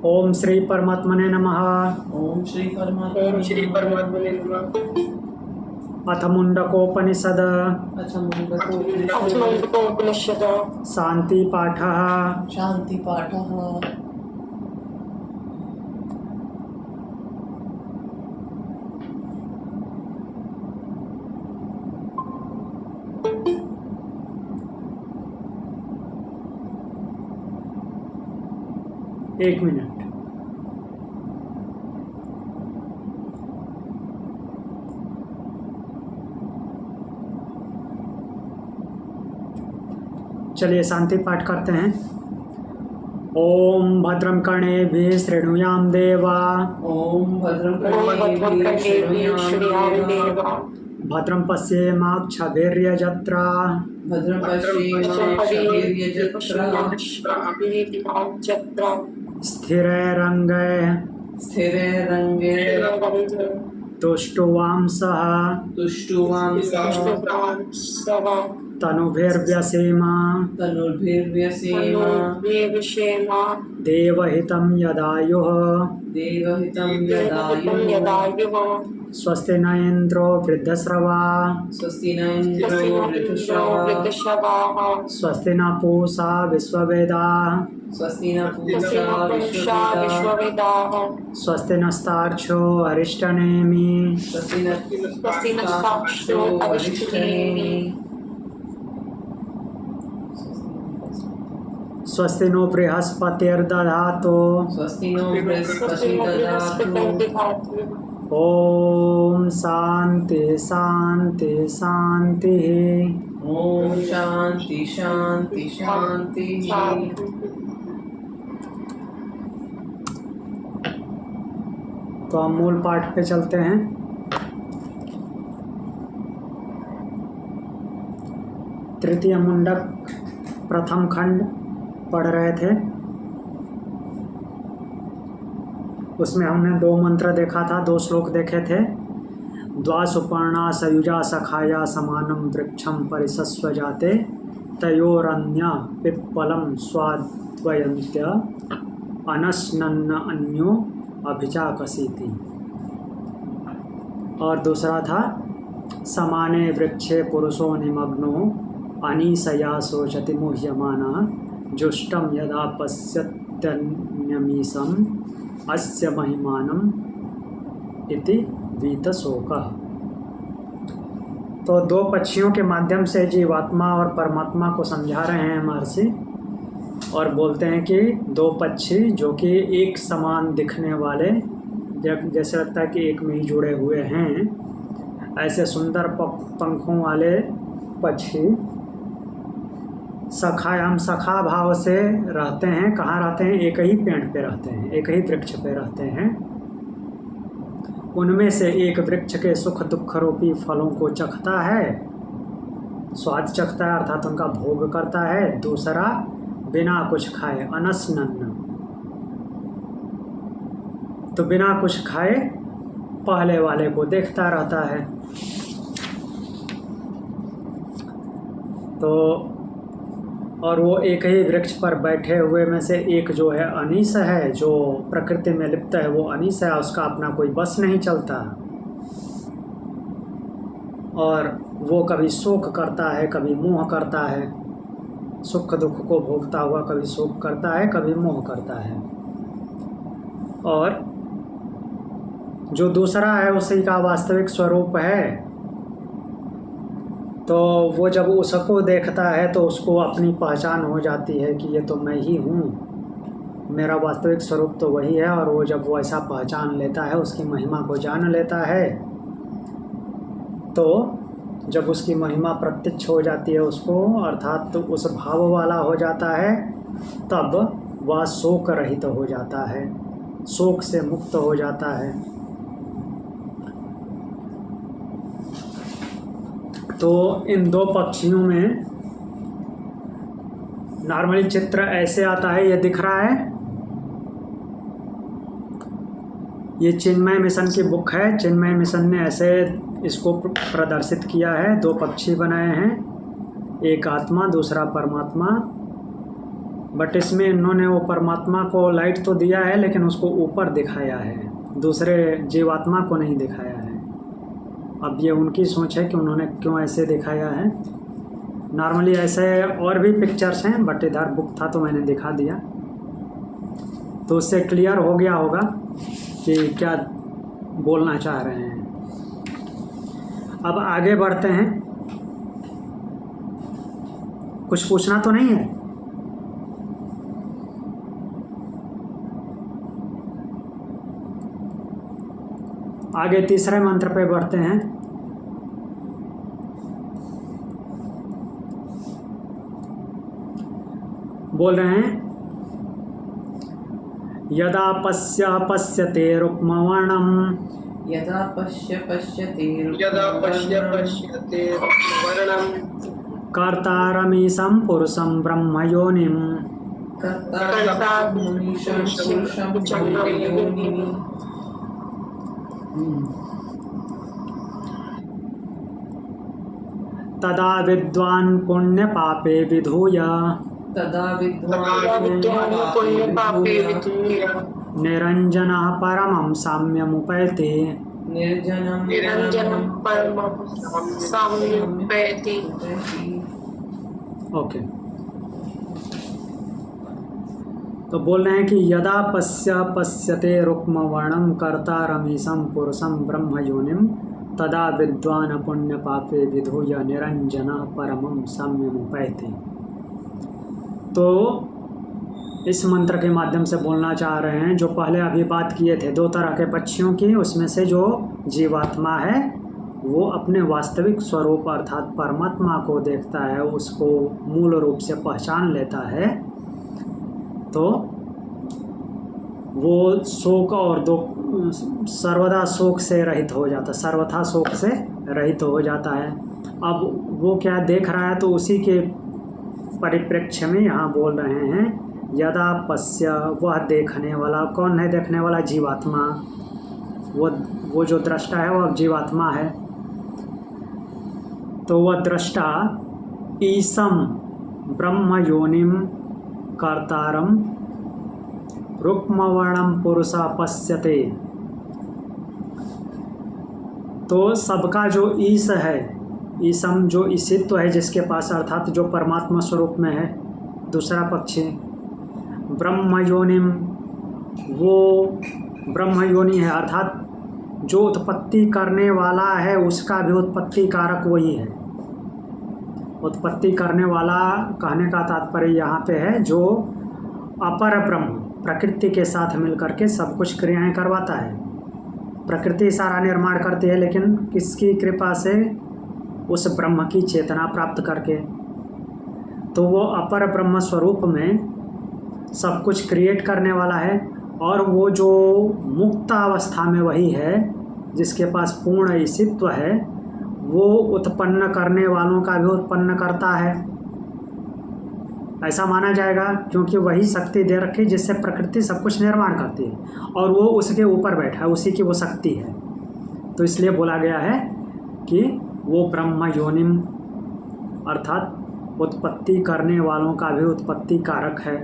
ओम श्री परमात्मने नमः। ओम श्री परमात्मने नमः। अथ मुंडकोपनिषद शांति पाठः। शांति पाठः। एक मिनट। चलिए शांति पाठ करते हैं। ओम भद्रं कर्णेभिः शृणुयाम देवा। ओम भद्रं कर्णेभिः शृणुयाम देवा। भद्रं पश्येमाक्षभिर्यजत्रा। भद्रं पश्येमाक्षभिर्यजत्रा। स्थिरैरङ्गैः तुष्टुवांसः तनुभिर्व्यसेमा देवहितं यदायुः स्वस्ति न इंद्रो वृद्धश्रवा स्वस्ति न पूषा विश्ववेदाः स्वस्ति नस्तार्क्ष्यो अरिष्टनेमि स्वस्ति नो बृहस्पतिर्दधातु ओम शांति शांति शांति। ओम शांति शांति शांति। तो हम मूल पाठ पे चलते हैं। तृतीय मुंडक प्रथम खंड पढ़ रहे थे। उसमें हमने 2 मंत्र देखा था, 2 श्लोक देखे थे। द्वासुपर्णा सयुजा सखाया समानम वृक्षम परिसस्व जाते तयोरन्य पिप्पलम स्वाद्वयन्त्य अनश्नन्न अन्यो अभिचाकसीति। और दूसरा था समाने वृक्षे पुरुषो निमग्नो अनीसया शोचति मुह्यमाना जुष्टम यदा पश्यत्यन्यमीशम अस्य महिमानम इति वीतशोकः। तो 2 पक्षियों के माध्यम से जीवात्मा और परमात्मा को समझा रहे हैं महर्षि, और बोलते हैं कि 2 पक्षी जो कि एक समान दिखने वाले, जैसे लगता है कि एक में ही जुड़े हुए हैं, ऐसे सुंदर पंखों वाले पक्षी हम सखा भाव से रहते हैं। कहाँ रहते हैं? एक ही पेड़ पे रहते हैं, एक ही वृक्ष पे रहते हैं। उनमें से एक वृक्ष के सुख दुख रूपी फलों को चखता है, स्वाद चखता है अर्थात उनका भोग करता है। दूसरा बिना कुछ खाए अनस्नन्न, तो बिना कुछ खाए पहले वाले को देखता रहता है। तो और वो एक ही वृक्ष पर बैठे हुए में से एक जो है अनीस है, जो प्रकृति में लिप्त है, वो अनीस है, उसका अपना कोई बस नहीं चलता। और वो कभी शोक करता है, कभी मोह करता है, सुख दुख को भोगता हुआ कभी शोक करता है, कभी मोह करता है। और जो दूसरा है उसी का वास्तविक स्वरूप है, तो वो जब उसको देखता है तो उसको अपनी पहचान हो जाती है कि ये तो मैं ही हूँ, मेरा वास्तविक स्वरूप तो वही है। और वो जब वो ऐसा पहचान लेता है, उसकी महिमा को जान लेता है, तो जब उसकी महिमा प्रत्यक्ष हो जाती है उसको, अर्थात तो उस भाव वाला हो जाता है, तब वह शोक रहित हो जाता है, शोक से मुक्त हो जाता है। तो इन 2 पक्षियों में नॉर्मली चित्र ऐसे आता है, ये दिख रहा है, ये चिन्मय मिशन की बुक है। चिन्मय मिशन ने ऐसे इसको प्रदर्शित किया है। 2 पक्षी बनाए हैं, एक आत्मा दूसरा परमात्मा, बट इसमें इन्होंने वो परमात्मा को लाइट तो दिया है लेकिन उसको ऊपर दिखाया है, दूसरे जीवात्मा को नहीं दिखाया है। अब ये उनकी सोच है कि उन्होंने क्यों ऐसे दिखाया है। नॉर्मली ऐसे और भी पिक्चर्स हैं बट इधर बुक था तो मैंने दिखा दिया, तो उससे क्लियर हो गया होगा कि क्या बोलना चाह रहे हैं। अब आगे बढ़ते हैं। कुछ पूछना तो नहीं है? आगे तीसरे मंत्र पे बढ़ते हैं। बोल रहे हैं यदा पश्यते रुक्मवर्णम यदा पश्यते वर्णम कर्तारमीशं पुरुषं ब्रह्मयोनिं तदा विद्वान् पुण्यपापे विधूय तदा पुण्य पापे विधूय निरञ्जनः परमं साम्यमुपैति निरंजनम परमं साम्यमुपैति। ओके, तो बोल रहे हैं कि यदा पश्यते रुक्मवर्णं कर्तारमीशं पुरुषं ब्रह्मयोनिं तदा विद्वान् पुण्य पापे विधूय निरंजनः परमं साम्यमुपैति। तो इस मंत्र के माध्यम से बोलना चाह रहे हैं, जो पहले अभी बात किए थे दो तरह के पक्षियों की, उसमें से जो जीवात्मा है वो अपने वास्तविक स्वरूप अर्थात परमात्मा को देखता है, उसको मूल रूप से पहचान लेता है, तो वो शोक और दुख सर्वदा शोक से रहित हो जाता है, सर्वथा शोक से रहित हो जाता है। अब वो क्या देख रहा है, तो उसी के परिप्रेक्ष्य में यहाँ बोल रहे हैं यदा पश्य, वह देखने वाला। कौन है देखने वाला? जीवात्मा। वो जो दृष्टा है वह जीवात्मा है। तो वह दृष्टा ईसम ब्रह्मयोनिम कर्तारम रुक्मवर्णम पुरुषा पश्यते। तो सबका जो ईश है, ईसम जो ईशित्व है जिसके पास अर्थात जो परमात्मा स्वरूप में है, दूसरा पक्षी ब्रह्मयोनिम, वो ब्रह्मयोनि है अर्थात जो उत्पत्ति करने वाला है उसका भी उत्पत्ति कारक वही है। उत्पत्ति करने वाला कहने का तात्पर्य यहाँ पे है जो अपर ब्रह्म प्रकृति के साथ मिलकर के सब कुछ क्रियाएं करवाता है। प्रकृति सारा निर्माण करती है लेकिन किसकी कृपा से? उस ब्रह्म की चेतना प्राप्त करके। तो वो अपर ब्रह्म स्वरूप में सब कुछ क्रिएट करने वाला है, और वो जो मुक्त अवस्था में वही है जिसके पास पूर्ण ईशित्व है, वो उत्पन्न करने वालों का भी उत्पन्न करता है, ऐसा माना जाएगा, क्योंकि वही शक्ति दे रखी जिससे प्रकृति सब कुछ निर्माण करती है और वो उसके ऊपर बैठा है, उसी की वो शक्ति है। तो इसलिए बोला गया है कि वो ब्रह्म योनिम अर्थात उत्पत्ति करने वालों का भी उत्पत्ति कारक है।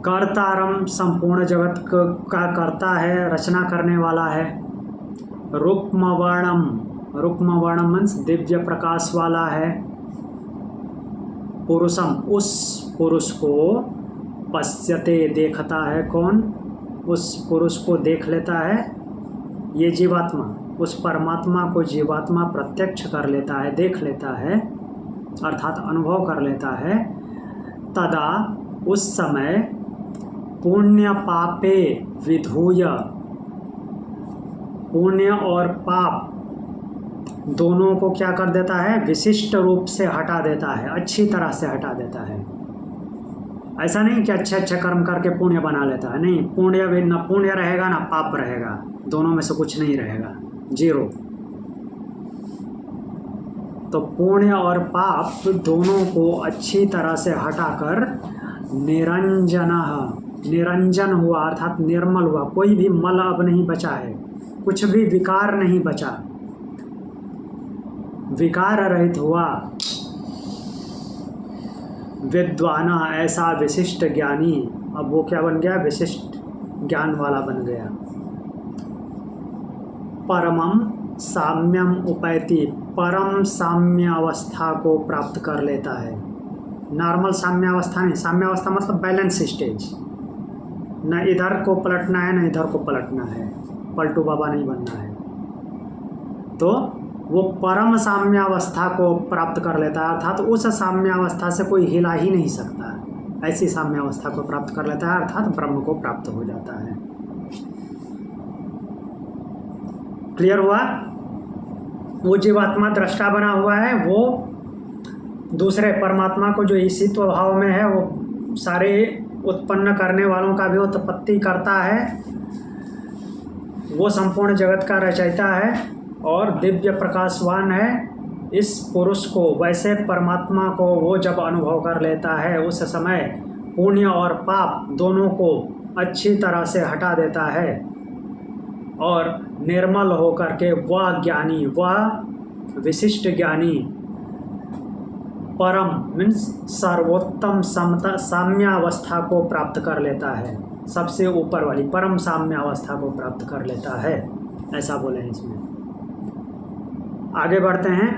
कर्तारम संपूर्ण जगत का कर्ता है, रचना करने वाला है। रुक्मवर्णम, रुक्मवर्णम मीन्स दिव्य प्रकाश वाला है। पुरुषम, उस पुरुष को पश्यते देखता है। कौन? उस पुरुष को देख लेता है ये जीवात्मा। उस परमात्मा को जीवात्मा प्रत्यक्ष कर लेता है, देख लेता है अर्थात अनुभव कर लेता है। तदा उस समय पुण्य पापे विधूय, पुण्य और पाप दोनों को क्या कर देता है? विशिष्ट रूप से हटा देता है, अच्छी तरह से हटा देता है। ऐसा नहीं कि अच्छे अच्छे कर्म करके पुण्य बना लेता है, नहीं, पुण्य भी न पुण्य रहेगा ना पाप रहेगा, दोनों में से कुछ नहीं रहेगा, जीरो। तो पुण्य और पाप दोनों को अच्छी तरह से हटाकर निरंजन हुआ अर्थात निर्मल हुआ, कोई भी मल अब नहीं बचा है, कुछ भी विकार नहीं बचा, विकार रहित हुआ। विद्वान ऐसा विशिष्ट ज्ञानी, अब वो क्या बन गया, विशिष्ट ज्ञान वाला बन गया। परमम साम्यम उपैति, परम साम्य अवस्था को प्राप्त कर लेता है। नॉर्मल साम्य अवस्था नहीं, साम्य अवस्था मतलब बैलेंस स्टेज, न इधर को पलटना है न इधर को पलटना है, पलटू बाबा नहीं बनना है। तो वो परम साम्य अवस्था को प्राप्त कर लेता है, अर्थात उस साम्य अवस्था से कोई हिला ही नहीं सकता, ऐसी साम्य अवस्था को प्राप्त कर लेता है, अर्थात ब्रह्म को प्राप्त हो जाता है। क्लियर हुआ? वो जीवात्मा दृष्टा बना हुआ है, वो दूसरे परमात्मा को जो ईशित्व भाव में है वो सारे उत्पन्न करने वालों का भी उत्पत्ति करता है, वो संपूर्ण जगत का रचयिता है और दिव्य प्रकाशवान है। इस पुरुष को, वैसे परमात्मा को वो जब अनुभव कर लेता है उस समय पुण्य और पाप दोनों को अच्छी तरह से हटा देता है और निर्मल होकर के वह ज्ञानी, वह विशिष्ट ज्ञानी परम मीन्स सर्वोत्तम साम्यावस्था को प्राप्त कर लेता है, सबसे ऊपर वाली परम साम्यावस्था को प्राप्त कर लेता है, ऐसा बोले हैं इसमें। आगे बढ़ते हैं।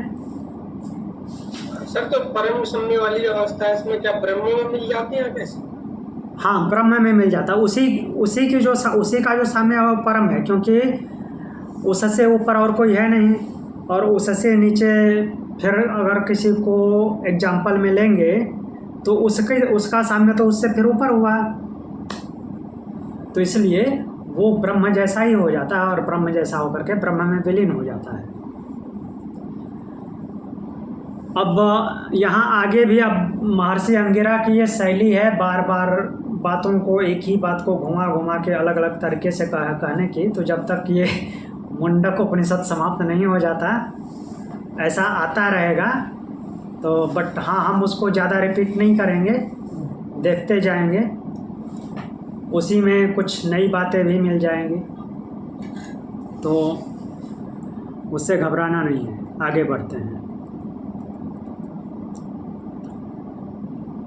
सर तो परम साम्य वाली जो अवस्था है इसमें क्या ब्रह्म में मिल जाती है कैसे? हाँ, ब्रह्म में मिल जाता है, उसी का जो साम्य है वो परम है, क्योंकि उससे ऊपर और कोई है नहीं और उससे नीचे फिर अगर किसी को एग्जाम्पल में लेंगे तो उसका साम्य तो उससे फिर ऊपर हुआ, तो इसलिए वो ब्रह्म जैसा ही हो जाता है और ब्रह्म जैसा होकर के ब्रह्म में विलीन हो जाता है। अब यहाँ आगे भी अब महर्षि अंगिरा की ये शैली है बार बार बातों को, एक ही बात को घुमा घुमा के अलग अलग तरीके से कहने की, तो जब तक ये मुंडक उपनिषद समाप्त नहीं हो जाता ऐसा आता रहेगा। तो बट हाँ, हम उसको ज़्यादा रिपीट नहीं करेंगे, देखते जाएंगे, उसी में कुछ नई बातें भी मिल जाएंगी, तो उससे घबराना नहीं है। आगे बढ़ते हैं।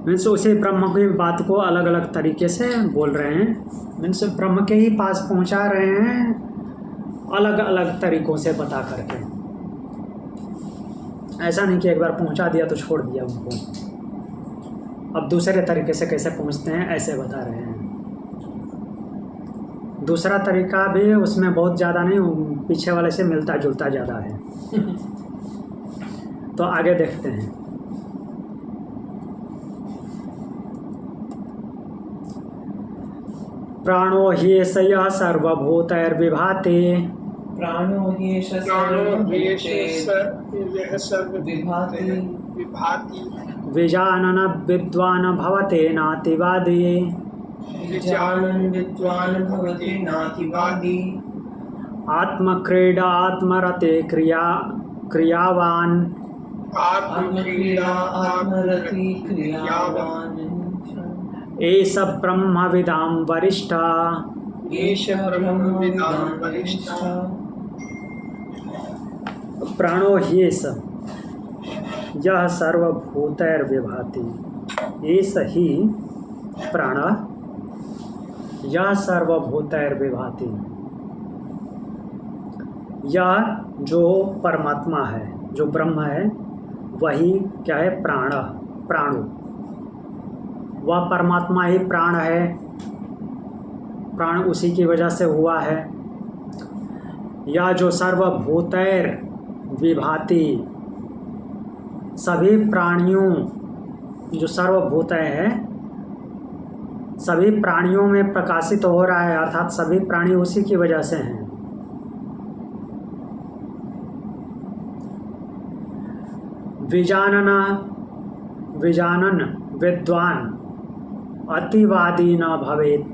मीन्स उसी ब्रह्म की बात को अलग अलग तरीके से बोल रहे हैं, मीन्स ब्रह्म के ही पास पहुंचा रहे हैं अलग अलग तरीकों से बता करके। ऐसा नहीं कि एक बार पहुंचा दिया तो छोड़ दिया उनको, अब दूसरे तरीके से कैसे पहुंचते हैं ऐसे बता रहे हैं। दूसरा तरीका भी उसमें बहुत ज़्यादा नहीं, पीछे वाले से मिलता जुलता ज़्यादा है। तो आगे देखते हैं। प्राणो ह्येष यः सर्वभूतैर्विभाति, प्राणो ह्येष विभाति विजानन विद्वान् भवते नातिवादी, विजानन् विद्वान् भवते नातिवादी, आत्मक्रीडा आत्मरते क्रियावान्, आत्मक्रीडा आत्मरति क्रियावान्, एष ब्रह्मविदां वरिष्ठा, एष ब्रह्मविदां वरिष्ठः। प्राणो ह्येष यः सर्वभूतैर्विभाति, एष ही प्राण यः सर्वभूतैर्विभाति, यह जो परमात्मा है, जो ब्रह्म है, वही क्या है, प्राणो, वह परमात्मा ही प्राण है, प्राण उसी की वजह से हुआ है। यह जो सर्वभूतैर विभाति, सभी प्राणियों, जो सर्वभूत है सभी प्राणियों में प्रकाशित हो रहा है, अर्थात सभी प्राणी उसी की वजह से हैं। विजानन विद्वान अतिवादी न भवेत,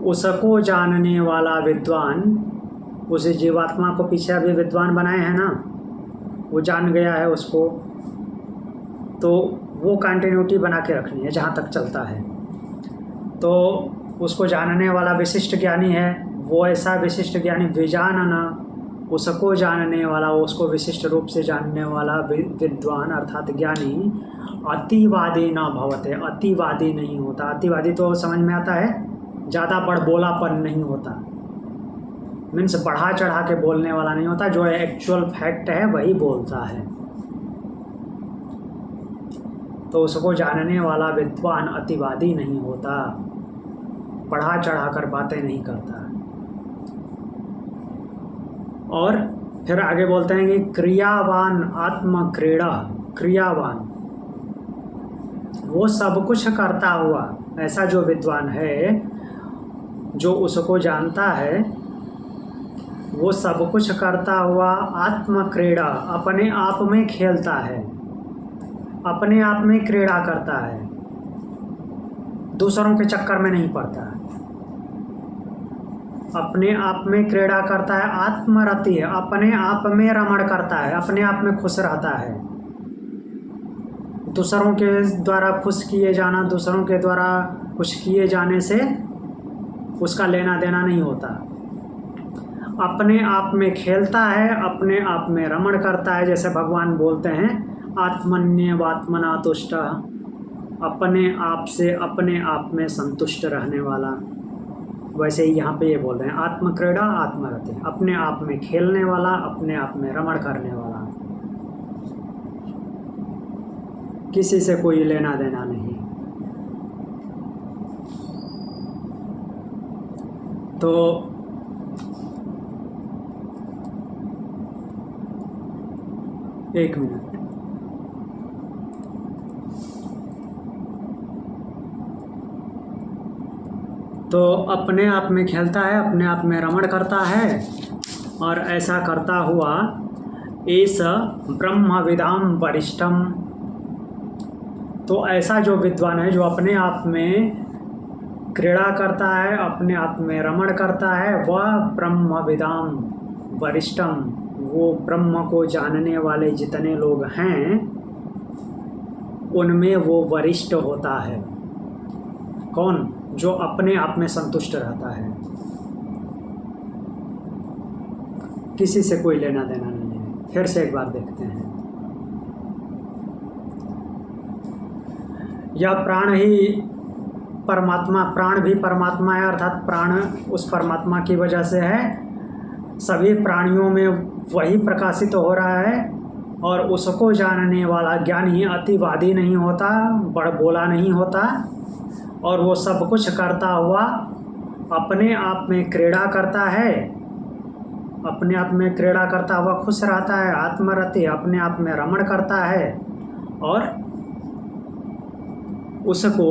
उसको जानने वाला विद्वान, उस जीवात्मा को पीछे अभी विद्वान बनाए हैं ना, वो जान गया है उसको, तो वो कंटिन्यूटी बना के रखनी है जहाँ तक चलता है। तो उसको जानने वाला विशिष्ट ज्ञानी है, वो ऐसा विशिष्ट ज्ञानी विजानन उसको जानने वाला, उसको विशिष्ट रूप से जानने वाला विद्वान अर्थात ज्ञानी अतिवादी न भवते, अतिवादी नहीं होता। अतिवादी तो समझ में आता है, ज़्यादा बड़बोलापन नहीं होता, मीन्स बढ़ा चढ़ा के बोलने वाला नहीं होता, जो एक्चुअल फैक्ट है वही बोलता है। तो उसको जानने वाला विद्वान अतिवादी नहीं होता, बढ़ा चढ़ा कर बातें नहीं करता। और फिर आगे बोलते हैं कि क्रियावान आत्म क्रीड़ा, क्रियावान वो सब कुछ करता हुआ, ऐसा जो विद्वान है जो उसको जानता है वो सब कुछ करता हुआ आत्म क्रीड़ा, अपने आप में खेलता है, अपने आप में क्रीड़ा करता है, दूसरों के चक्कर में नहीं पड़ता, अपने आप में क्रीड़ा करता है, आत्मरति है, अपने आप में रमण करता है, अपने आप में खुश रहता है। दूसरों के द्वारा खुश किए जाना, दूसरों के द्वारा खुश किए जाने से उसका लेना देना नहीं होता। अपने आप में खेलता है, अपने आप में रमण करता है। जैसे भगवान बोलते हैं आत्मन्यवात्मना तुष्ट, अपने आप से अपने आप में संतुष्ट रहने वाला, वैसे ही यहाँ पे ये बोल रहे हैं आत्मक्रीड़ा आत्मरति, अपने आप में खेलने वाला, अपने आप में रमण करने वाला, किसी से कोई लेना देना नहीं। तो एक मिनट, तो अपने आप में खेलता है, अपने आप में रमण करता है, और ऐसा करता हुआ एस ब्रह्मविदाम वरिष्ठम, तो ऐसा जो विद्वान है जो अपने आप में क्रीड़ा करता है, अपने आप में रमण करता है, वह ब्रह्मविदाम वरिष्ठम, वो ब्रह्म को जानने वाले जितने लोग हैं उनमें वो वरिष्ठ होता है। कौन? जो अपने आप में संतुष्ट रहता है, किसी से कोई लेना देना नहीं है। फिर से एक बार देखते हैं, यह प्राण ही परमात्मा, प्राण भी परमात्मा है, अर्थात प्राण उस परमात्मा की वजह से है, सभी प्राणियों में वही प्रकाशित हो रहा है। और उसको जानने वाला ज्ञानी अतिवादी नहीं होता, बड़बोला नहीं होता, और वो सब कुछ करता हुआ अपने आप में क्रीड़ा करता है, अपने आप में क्रीड़ा करता हुआ खुश रहता है, आत्मरति, अपने आप में रमण करता है, और उसको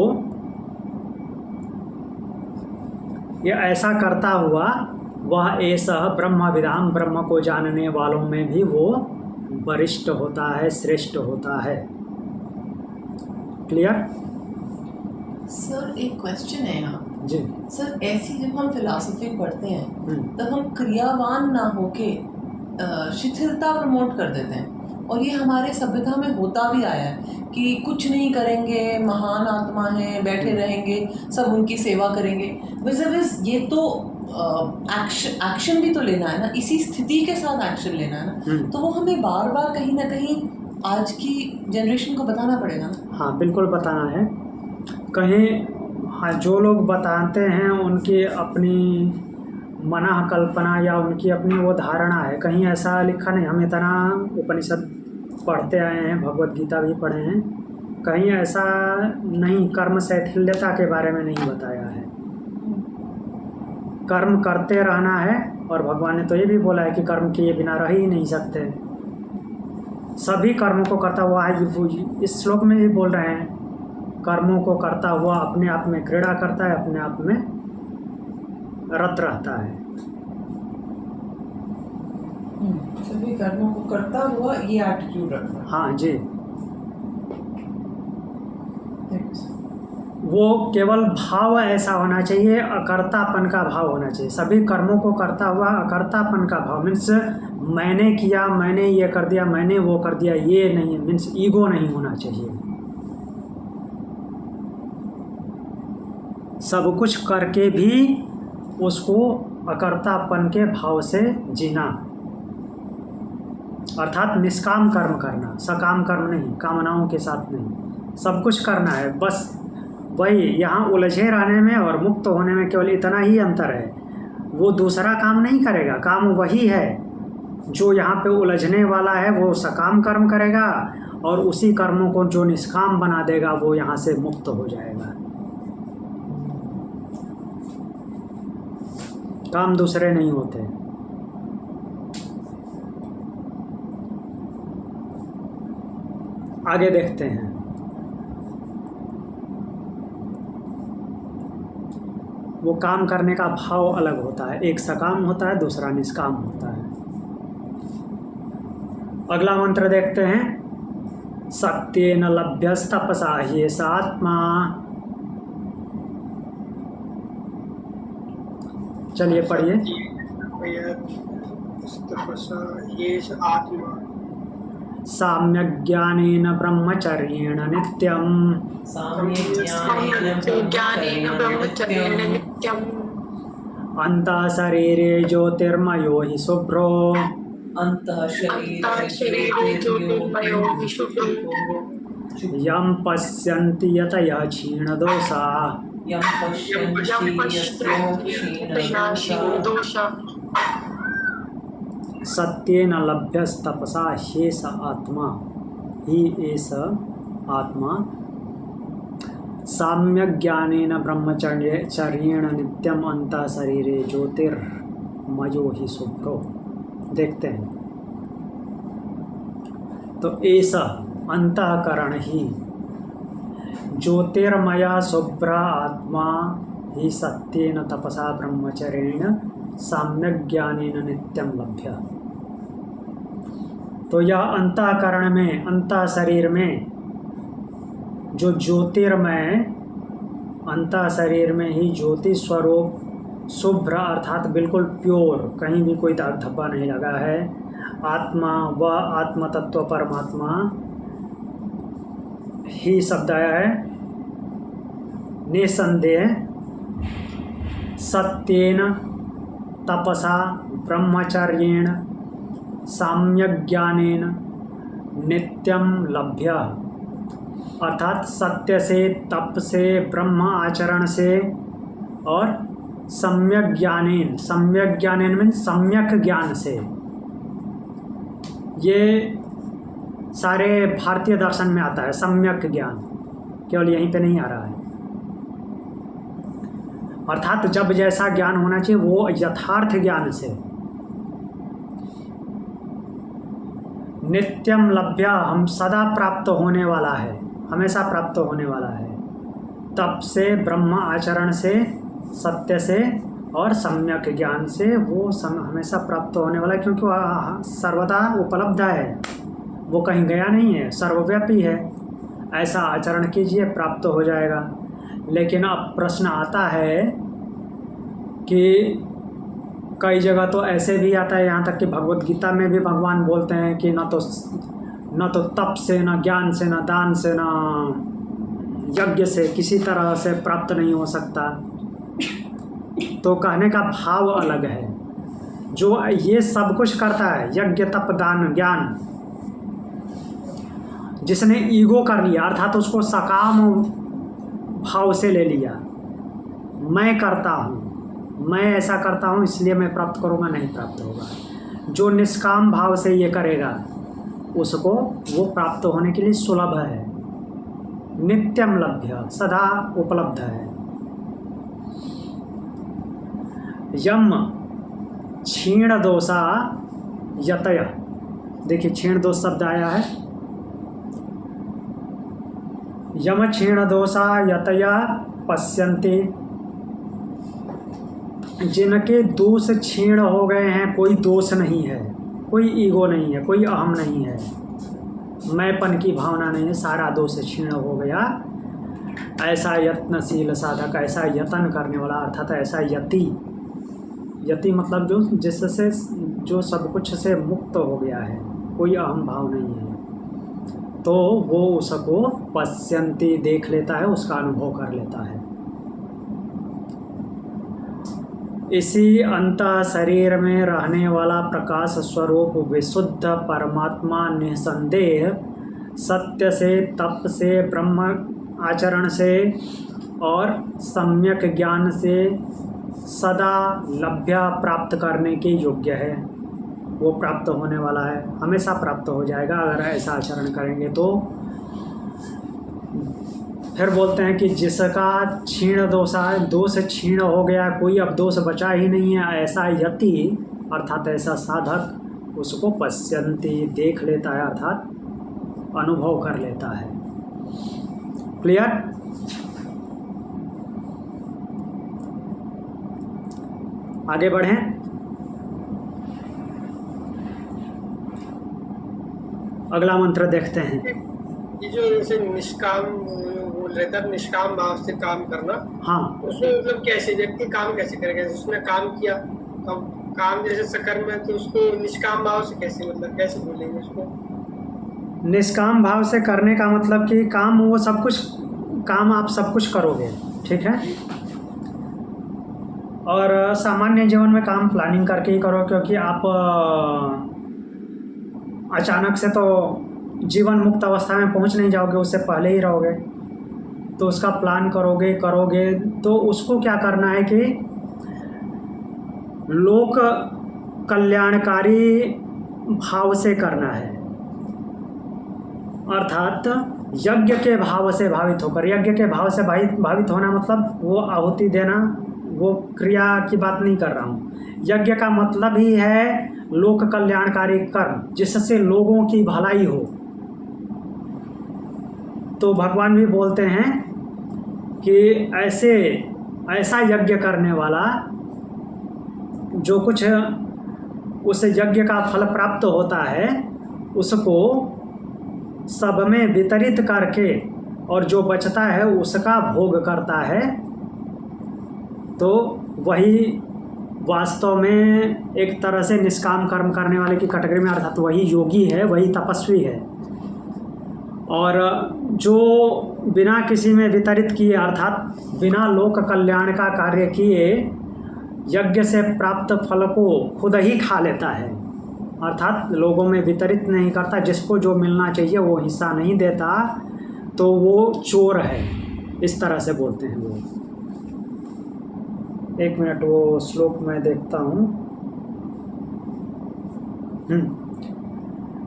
ये ऐसा करता हुआ वह ऐसा ब्रह्मविदाम, ब्रह्म को जानने वालों में भी वो वरिष्ठ होता है, श्रेष्ठ होता है। क्लियर? सर एक क्वेश्चन है यहाँ जी सर, ऐसी जब हम फिलॉसफी पढ़ते हैं तब हम क्रियावान ना होके शिथिलता प्रमोट कर देते हैं, और ये हमारे सभ्यता में होता भी आया है कि कुछ नहीं करेंगे, महान आत्मा है, बैठे रहेंगे, सब उनकी सेवा करेंगे। विज़ ये तो एक्शन भी तो लेना है ना, इसी स्थिति के साथ एक्शन लेना है ना, तो वो हमें बार बार कहीं ना कहीं आज की जनरेशन को बताना पड़ेगा ना। हाँ बिल्कुल बताना है। कहीं हाँ, जो लोग बताते हैं उनकी अपनी मना कल्पना या उनकी अपनी वो धारणा है, कहीं ऐसा लिखा नहीं। हम इतना उपनिषद पढ़ते आए हैं, भगवत गीता भी पढ़े हैं, कहीं ऐसा नहीं, कर्म शैथिल्यता के बारे में नहीं बताया है। कर्म करते रहना है, और भगवान ने तो ये भी बोला है कि कर्म किए बिना रह ही नहीं सकते। सभी कर्मों को करता हुआ है, इस श्लोक में भी बोल रहे हैं, कर्मों को करता हुआ अपने आप में क्रीड़ा करता है, अपने आप में रत रहता है। सभी कर्मों को करता हुआ ये एटीट्यूड रखना। हाँ जी, वो केवल भाव ऐसा होना चाहिए, अकर्तापन का भाव होना चाहिए। सभी कर्मों को करता हुआ अकर्तापन का भाव, मीन्स मैंने किया, मैंने ये कर दिया, मैंने वो कर दिया, ये नहीं, मीन्स ईगो नहीं होना चाहिए। सब कुछ करके भी उसको अकर्तापन के भाव से जीना, अर्थात निष्काम कर्म करना, सकाम कर्म नहीं, कामनाओं के साथ नहीं, सब कुछ करना है। बस वही यहाँ उलझे रहने में और मुक्त होने में केवल इतना ही अंतर है। वो दूसरा काम नहीं करेगा, काम वही है। जो यहाँ पे उलझने वाला है वो सकाम कर्म करेगा, और उसी कर्मों को जो निष्काम बना देगा वो यहाँ से मुक्त हो जाएगा। काम दूसरे नहीं होते। आगे देखते हैं। वो काम करने का भाव अलग होता है, एक सकाम होता है, दूसरा निष्काम होता है। अगला मंत्र देखते हैं। सत्येन लभ्यस्तपसा ह्येष आत्मा। चलिए पढ़िए। आत्मा साम्यज्ञानेन ब्रह्मचर्येण नित्यम् अन्तः शरीरे ज्योतिर्मयो हि शुभ्रो यं पश्यन्ति यतयः क्षीणदोषा सत्येन लभ्यस्तपसा ह्येष आत्मा। ही एष आत्मा साम्यज्ञानेन ब्रह्मचर्येण नित्यम अन्तः शरीरे ज्योतिर्मयो हि शुभ्रो। देखते हैं। तो ऐसा अंतःकरण ही ज्योतिर्मया शुभ्र आत्मा ही सत्येन तपसा ब्रह्मचर्येण सम्यक ज्ञानेन नित्यम लभ्य। तो यह अंतःकरण में, अंतः शरीर में जो ज्योतिर्मय, अंतः शरीर में ही ज्योति स्वरूप शुभ्र अर्थात बिल्कुल प्योर, कहीं भी कोई दाग धब्बा नहीं लगा है, आत्मा व आत्म तत्व परमात्मा ही शब्द आया है। निसंदेह सत्येन तपसा ब्रह्मचर्येण सम्यक ज्ञानेन नित्यम लभ्य। अर्थात सत्य से, तप से, ब्रह्म आचरण से और सम्यक ज्ञानेन, सम्यक ज्ञानेन मीन सम्यक ज्ञान से। ये सारे भारतीय दर्शन में आता है सम्यक ज्ञान, केवल यहीं पे नहीं आ रहा है। अर्थात जब जैसा ज्ञान होना चाहिए वो यथार्थ ज्ञान से। नित्यम लभ्य हम सदा प्राप्त होने वाला है, हमेशा प्राप्त होने वाला है। तप से, ब्रह्म आचरण से, सत्य से और सम्यक ज्ञान से वो हमेशा प्राप्त होने वाला है, क्योंकि वह सर्वदा उपलब्ध है, वो कहीं गया नहीं है, सर्वव्यापी है। ऐसा आचरण कीजिए, प्राप्त हो जाएगा। लेकिन अब प्रश्न आता है कि कई जगह तो ऐसे भी आता है, यहाँ तक कि भगवत गीता में भी भगवान बोलते हैं कि न तो तप से, न ज्ञान से, न दान से, न यज्ञ से किसी तरह से प्राप्त नहीं हो सकता। तो कहने का भाव अलग है। जो ये सब कुछ करता है, यज्ञ तप दान ज्ञान, जिसने ईगो कर लिया अर्थात उसको सकाम भाव से ले लिया, मैं करता हूँ, मैं ऐसा करता हूँ इसलिए मैं प्राप्त करूँगा, नहीं प्राप्त होगा। जो निष्काम भाव से ये करेगा उसको वो प्राप्त होने के लिए सुलभ है, नित्यम लभ्य, सदा उपलब्ध है। यम क्षीण दोषा यतय, देखिए क्षीण दोष शब्द आया है। यम क्षीण दोषा यतया पश्यन्ते, जिनके दोष क्षीण हो गए हैं, कोई दोष नहीं है, कोई ईगो नहीं है, कोई अहम नहीं है, मैंपन की भावना नहीं है, सारा दोष क्षीण हो गया। ऐसा यत्नशील साधक, ऐसा यतन करने वाला अर्थात ऐसा यति, यति मतलब जो जिससे जो सब कुछ से मुक्त हो गया है, कोई अहम भाव नहीं है, तो वो उसको पश्यन्ति देख लेता है, उसका अनुभव कर लेता है। इसी अंतः शरीर में रहने वाला प्रकाश स्वरूप विशुद्ध परमात्मा निसंदेह सत्य से, तप से, ब्रह्म आचरण से और सम्यक ज्ञान से सदा लभ्य प्राप्त करने के योग्य है। वो प्राप्त होने वाला है, हमेशा प्राप्त हो जाएगा अगर ऐसा आचरण करेंगे तो। फिर बोलते हैं कि जिसका क्षीण दोष क्षीण हो गया, कोई अब दोष बचा ही नहीं है, ऐसा यति अर्थात ऐसा साधक उसको पश्यन्ति देख लेता है, अर्थात अनुभव कर लेता है। क्लियर? आगे बढ़ें। अगला मंत्र देखते हैं। ये जो जैसे निष्काम बोल रहे थे, निष्काम भाव से काम करना, हाँ, उसमें मतलब कैसे व्यक्ति काम कैसे करेगा? उसने काम किया, अब काम जैसे सकर्म है तो उसको निष्काम भाव से कैसे, मतलब कैसे बोलेंगे उसको? निष्काम भाव से करने का मतलब कि काम वो सब कुछ काम आप सब कुछ करोगे, ठीक है, और सामान्य जीवन में काम प्लानिंग करके ही करो, क्योंकि आप अचानक से तो जीवन मुक्त अवस्था में पहुंच नहीं जाओगे, उससे पहले ही रहोगे, तो उसका प्लान करोगे तो उसको क्या करना है कि लोक कल्याणकारी भाव से करना है, अर्थात यज्ञ के भाव से भावित होकर। यज्ञ के भाव से भावित होना मतलब वो आहुति देना, वो क्रिया की बात नहीं कर रहा हूँ। यज्ञ का मतलब ही है लोक कल्याणकारी कर्म, जिससे लोगों की भलाई हो। तो भगवान भी बोलते हैं कि ऐसा यज्ञ करने वाला जो कुछ उस यज्ञ का फल प्राप्त होता है उसको सब में वितरित करके और जो बचता है उसका भोग करता है, तो वही वास्तव में एक तरह से निष्काम कर्म करने वाले की कैटेगरी में, अर्थात वही योगी है, वही तपस्वी है। और जो बिना किसी में वितरित किए, अर्थात बिना लोक कल्याण का कार्य किए यज्ञ से प्राप्त फल को खुद ही खा लेता है, अर्थात लोगों में वितरित नहीं करता, जिसको जो मिलना चाहिए वो हिस्सा नहीं देता, तो वो चोर है, इस तरह से बोलते हैं वो। एक मिनट, वो श्लोक मैं देखता हूँ।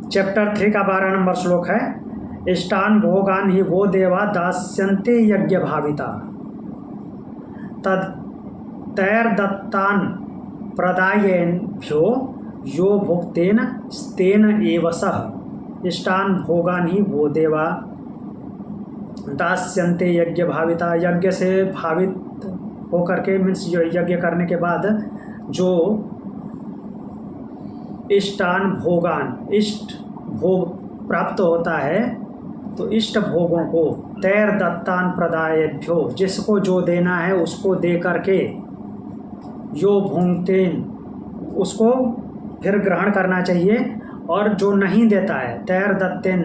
चैप्टर 3 का 12 नंबर श्लोक है। इष्टान भोगान ही वो देवा दास्यन्ते यज्ञ भाविता तद तैर्दत्तान प्रदायेभ्यो यो भुक्तेन स्तेन एव सह। इष्टान भोगान ही वो देवा दास्यन्ते यज्ञ भाविता, यज्ञ से भावित होकर के, मीन्स यज्ञ करने के बाद जो इष्टान भोगान, इष्ट भोग प्राप्त होता है, तो इष्ट भोगों को तैर दत्तान प्रदायेभ्यो, जिसको जो देना है उसको दे करके, यो भुंक्तेन, उसको फिर ग्रहण करना चाहिए, और जो नहीं देता है तैर दत्तेन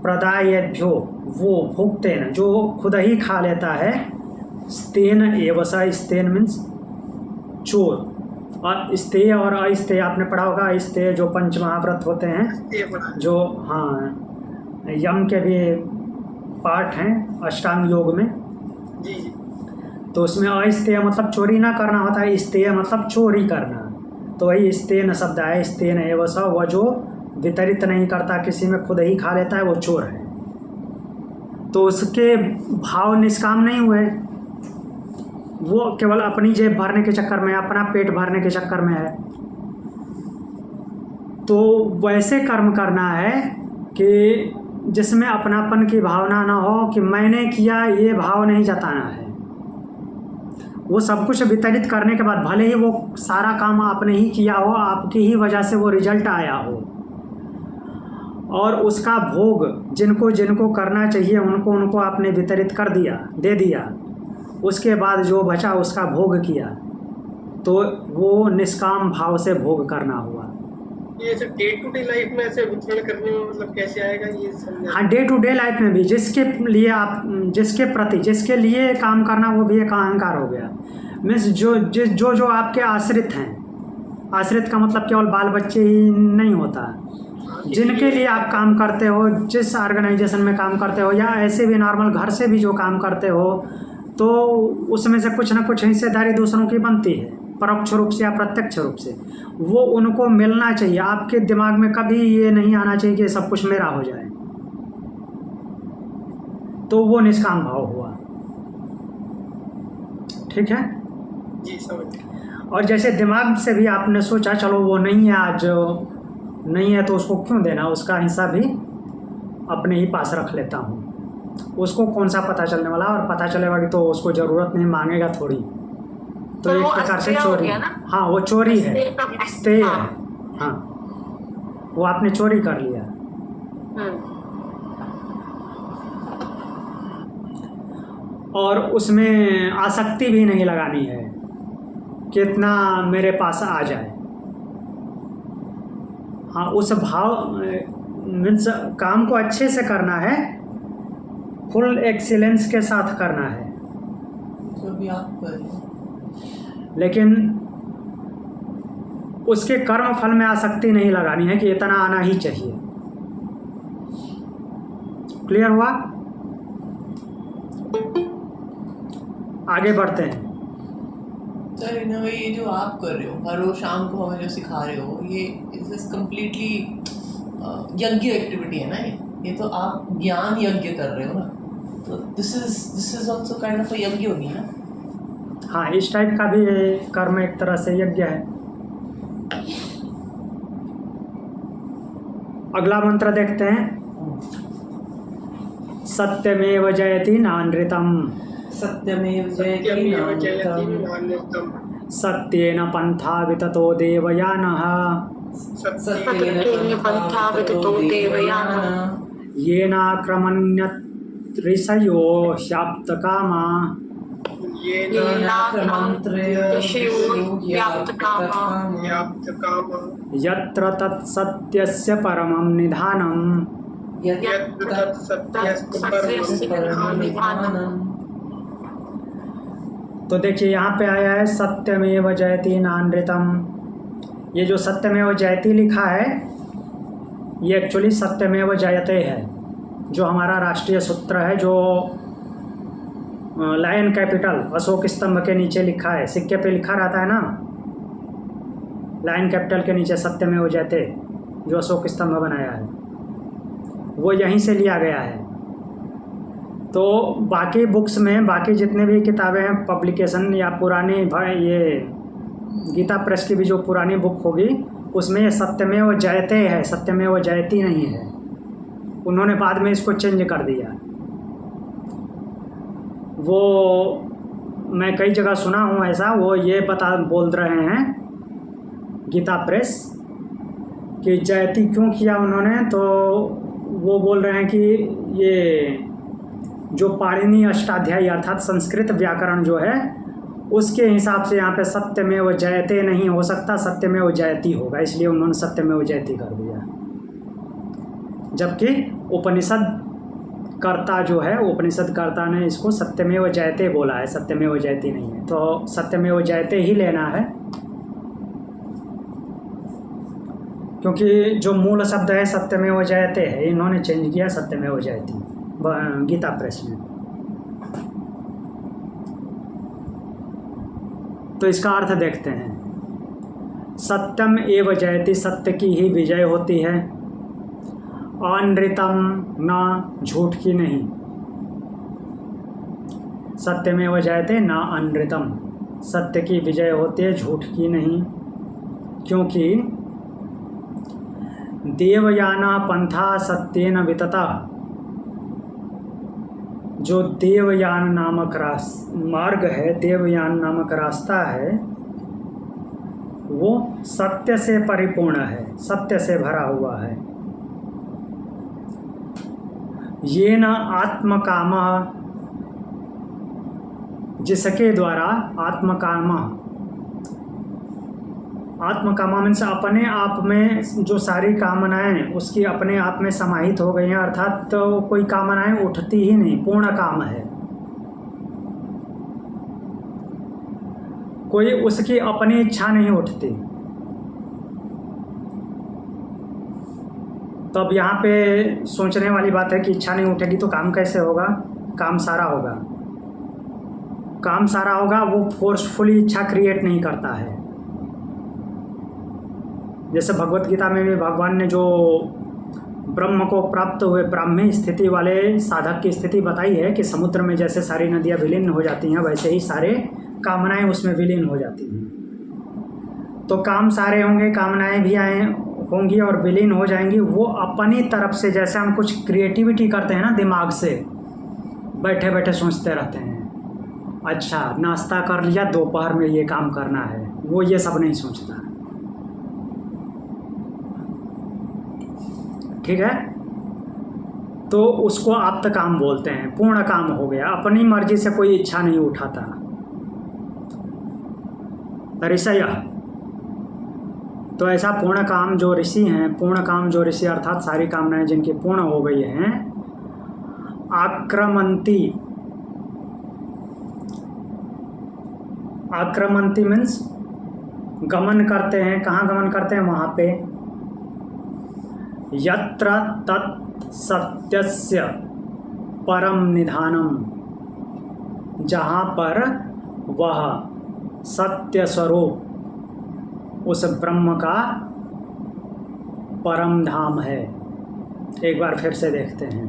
प्रदायेभ्यो, वो भुक्तेन, जो खुद ही खा लेता है, स्तेन एवसा, स्तेन मीन्स चोर, और स्तेय और अस्तेय आपने पढ़ा होगा। स्तेय जो पंच महाव्रत होते हैं, जो हाँ यम के भी पाठ हैं अष्टांग योग में, तो उसमें अस्तेय मतलब चोरी ना करना होता है, स्तेय मतलब चोरी करना, तो वही स्तेन शब्द है। स्तेन एवसा, वह जो वितरित नहीं करता, किसी में खुद ही खा लेता है, वो चोर है। तो उसके भाव निष्काम नहीं हुए, वो केवल अपनी जेब भरने के चक्कर में, अपना पेट भरने के चक्कर में है। तो वैसे कर्म करना है कि जिसमें अपनापन की भावना ना हो, कि मैंने किया ये भाव नहीं जताना है। वो सब कुछ वितरित करने के बाद, भले ही वो सारा काम आपने ही किया हो, आपकी ही वजह से वो रिजल्ट आया हो, और उसका भोग जिनको जिनको करना चाहिए उनको आपने वितरित कर दिया, दे दिया, उसके बाद जो बचा उसका भोग किया, तो वो निष्काम भाव से भोग करना हुआ। ये सब डे टू डे लाइफ में ऐसे वितरण करने में मतलब कैसे आएगा ये समझा? हाँ, डे टू डे लाइफ में भी जिसके लिए आप, जिसके प्रति, जिसके लिए काम करना, वो भी एक अहंकार हो गया। मीन्स जो आपके आश्रित हैं, आश्रित का मतलब केवल बाल बच्चे ही नहीं होता, जिनके लिए आप काम करते हो, जिस ऑर्गेनाइजेशन में काम करते हो, या ऐसे भी नॉर्मल घर से भी जो काम करते हो, तो उसमें से कुछ ना कुछ हिस्सेदारी दूसरों की बनती है, परोक्ष रूप से या प्रत्यक्ष रूप से। वो उनको मिलना चाहिए। आपके दिमाग में कभी ये नहीं आना चाहिए कि सब कुछ मेरा हो जाए, तो वो निष्काम भाव हुआ। ठीक है जी, समझ। और जैसे दिमाग से भी आपने सोचा चलो वो नहीं है, आज नहीं है तो उसको क्यों देना, उसका हिस्सा भी अपने ही पास रख लेता हूँ। उसको कौन सा पता चलने वाला, और पता चलेगा कि तो उसको ज़रूरत नहीं, मांगेगा थोड़ी, तो एक प्रकार से चोरी। हाँ, वो चोरी है, स्टे है। हाँ, वो आपने चोरी कर लिया। और उसमें आसक्ति भी नहीं लगानी है, कितना मेरे पास आ जाए। हाँ, उस भाव मीन्स काम को अच्छे से करना है, फुल एक्सीलेंस के साथ करना है, जो भी आप कर रहे हो। लेकिन उसके कर्म फल में आसक्ति नहीं लगानी है कि इतना आना ही चाहिए। क्लियर हुआ? आगे बढ़ते हैं। सर इन वे ये जो आप कर रहे हो, हर रोज शाम को हमें जो सिखा रहे हो, ये इज कम्प्लीटली यज्ञ एक्टिविटी है ना। ये तो आप ज्ञान यज्ञ कर रहे हो ना, तो this is also kind of a यज्ञ होगी ना। हाँ, इस टाइप का भी कर्म एक तरह से यज्ञ है। अगला मंत्र देखते हैं। सत्यमेव जयति नानृतम्, सत्यमेव जयति नान्यतम्, सत्येन पन्था विततो देवयानः, सत्येन पन्था विततो देवयानः, येनाक्रमण्यत् ऋषयो ह्याप्तकामा, यत्र तत्सत्यस्य परमं निधानम्, तो देखिए यहाँ पे आया है सत्यमेव जयति नानृतम्। ये जो सत्यमेव जयति लिखा है, ये एक्चुअली सत्यमेव जयते है, जो हमारा राष्ट्रीय सूत्र है, जो लायन कैपिटल अशोक स्तंभ के नीचे लिखा है, सिक्के पे लिखा रहता है ना, लायन कैपिटल के नीचे सत्यमेव जयते, जो अशोक स्तंभ बनाया है, वो यहीं से लिया गया है। तो बाकी बुक्स में, बाकी जितने भी किताबें हैं पब्लिकेशन या पुरानी, ये गीता प्रेस की भी जो पुरानी बुक होगी, उसमें ये सत्यमेव जयते है, सत्यमेव जयति नहीं है। उन्होंने बाद में इसको चेंज कर दिया। वो मैं कई जगह सुना हूँ ऐसा, वो ये बोल रहे हैं गीता प्रेस कि जयति क्यों किया उन्होंने, तो वो बोल रहे हैं कि ये जो पाणिनि अष्टाध्यायी अर्थात संस्कृत व्याकरण जो है, उसके हिसाब से यहाँ पे सत्यमेव जयते नहीं हो सकता, सत्यमेव जयति होगा, इसलिए उन्होंने सत्यमेव जयति कर दिया। जबकि उपनिषद कर्ता जो है, उपनिषद कर्ता ने इसको सत्यमेव जयते बोला है, सत्यमेव जयति नहीं है, तो सत्यमेव जयते ही लेना है, क्योंकि जो मूल शब्द है सत्यमेव जयते है, इन्होंने चेंज किया सत्यमेव जयति गीता प्रेस में। तो इसका अर्थ देखते हैं। सत्यम एव जयति, सत्य की ही विजय होती है। अनृतम, ना झूठ की नहीं। सत्यमेव जयते ना अनृतम, सत्य की विजय होती है, झूठ की नहीं। क्योंकि देवयाना पंथा सत्येन वितता, जो देवयान नामक मार्ग है, देवयान नामक रास्ता है, वो सत्य से परिपूर्ण है, सत्य से भरा हुआ है। ये न आत्मकाम, जिसके द्वारा आत्मकामा मीन्स अपने आप में जो सारी कामनाएं उसकी अपने आप में समाहित हो गई हैं, अर्थात तो कोई कामनाएं उठती ही नहीं, पूर्ण काम है। कोई उसकी अपनी इच्छा नहीं उठती। तो अब यहाँ पे सोचने वाली बात है कि इच्छा नहीं उठेगी तो काम कैसे होगा? काम सारा होगा। काम सारा होगा, वो फोर्सफुली इच्छा क्रिएट नहीं करता है। जैसे भगवत गीता में भी भगवान ने जो ब्रह्म को प्राप्त हुए ब्राह्मी स्थिति वाले साधक की स्थिति बताई है कि समुद्र में जैसे सारी नदियाँ विलीन हो जाती हैं, वैसे ही सारे कामनाएं उसमें विलीन हो जाती हैं। तो काम सारे होंगे, कामनाएं भी आए होंगी और विलीन हो जाएंगी। वो अपनी तरफ से, जैसे हम कुछ क्रिएटिविटी करते हैं ना, दिमाग से बैठे बैठे सोचते रहते हैं, अच्छा नाश्ता कर लिया, दोपहर में ये काम करना है, वो ये सब नहीं सोचता। ठीक है, तो उसको आप्त काम बोलते हैं, पूर्ण काम हो गया। अपनी मर्जी से कोई इच्छा नहीं उठाता। ऋषय, तो ऐसा पूर्ण काम जो ऋषि हैं, पूर्ण काम जो ऋषि अर्थात सारी कामनाएं जिनकी पूर्ण हो गई हैं, आक्रमंती, आक्रमंती मीन्स गमन करते हैं। कहाँ गमन करते हैं? वहाँ पे यत्र तत् सत्यस्य परम निधानम, जहाँ पर वह सत्य स्वरूप उस ब्रह्म का परम धाम है। एक बार फिर से देखते हैं।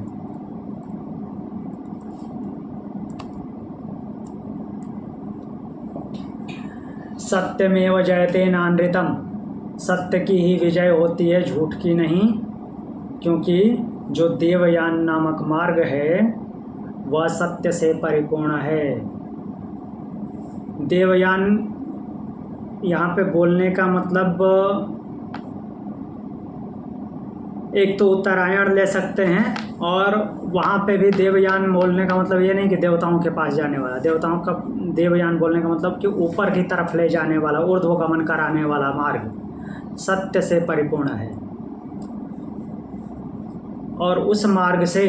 सत्यमेव जयते नानृतम, सत्य की ही विजय होती है, झूठ की नहीं। क्योंकि जो देवयान नामक मार्ग है वह सत्य से परिपूर्ण है। देवयान यहाँ पे बोलने का मतलब एक तो उत्तरायण ले सकते हैं, और वहाँ पे भी देवयान बोलने का मतलब ये नहीं कि देवताओं के पास जाने वाला। देवताओं का देवयान बोलने का मतलब कि ऊपर की तरफ ले जाने वाला, ऊर्ध्वगमन कराने वाला मार्ग सत्य से परिपूर्ण है। और उस मार्ग से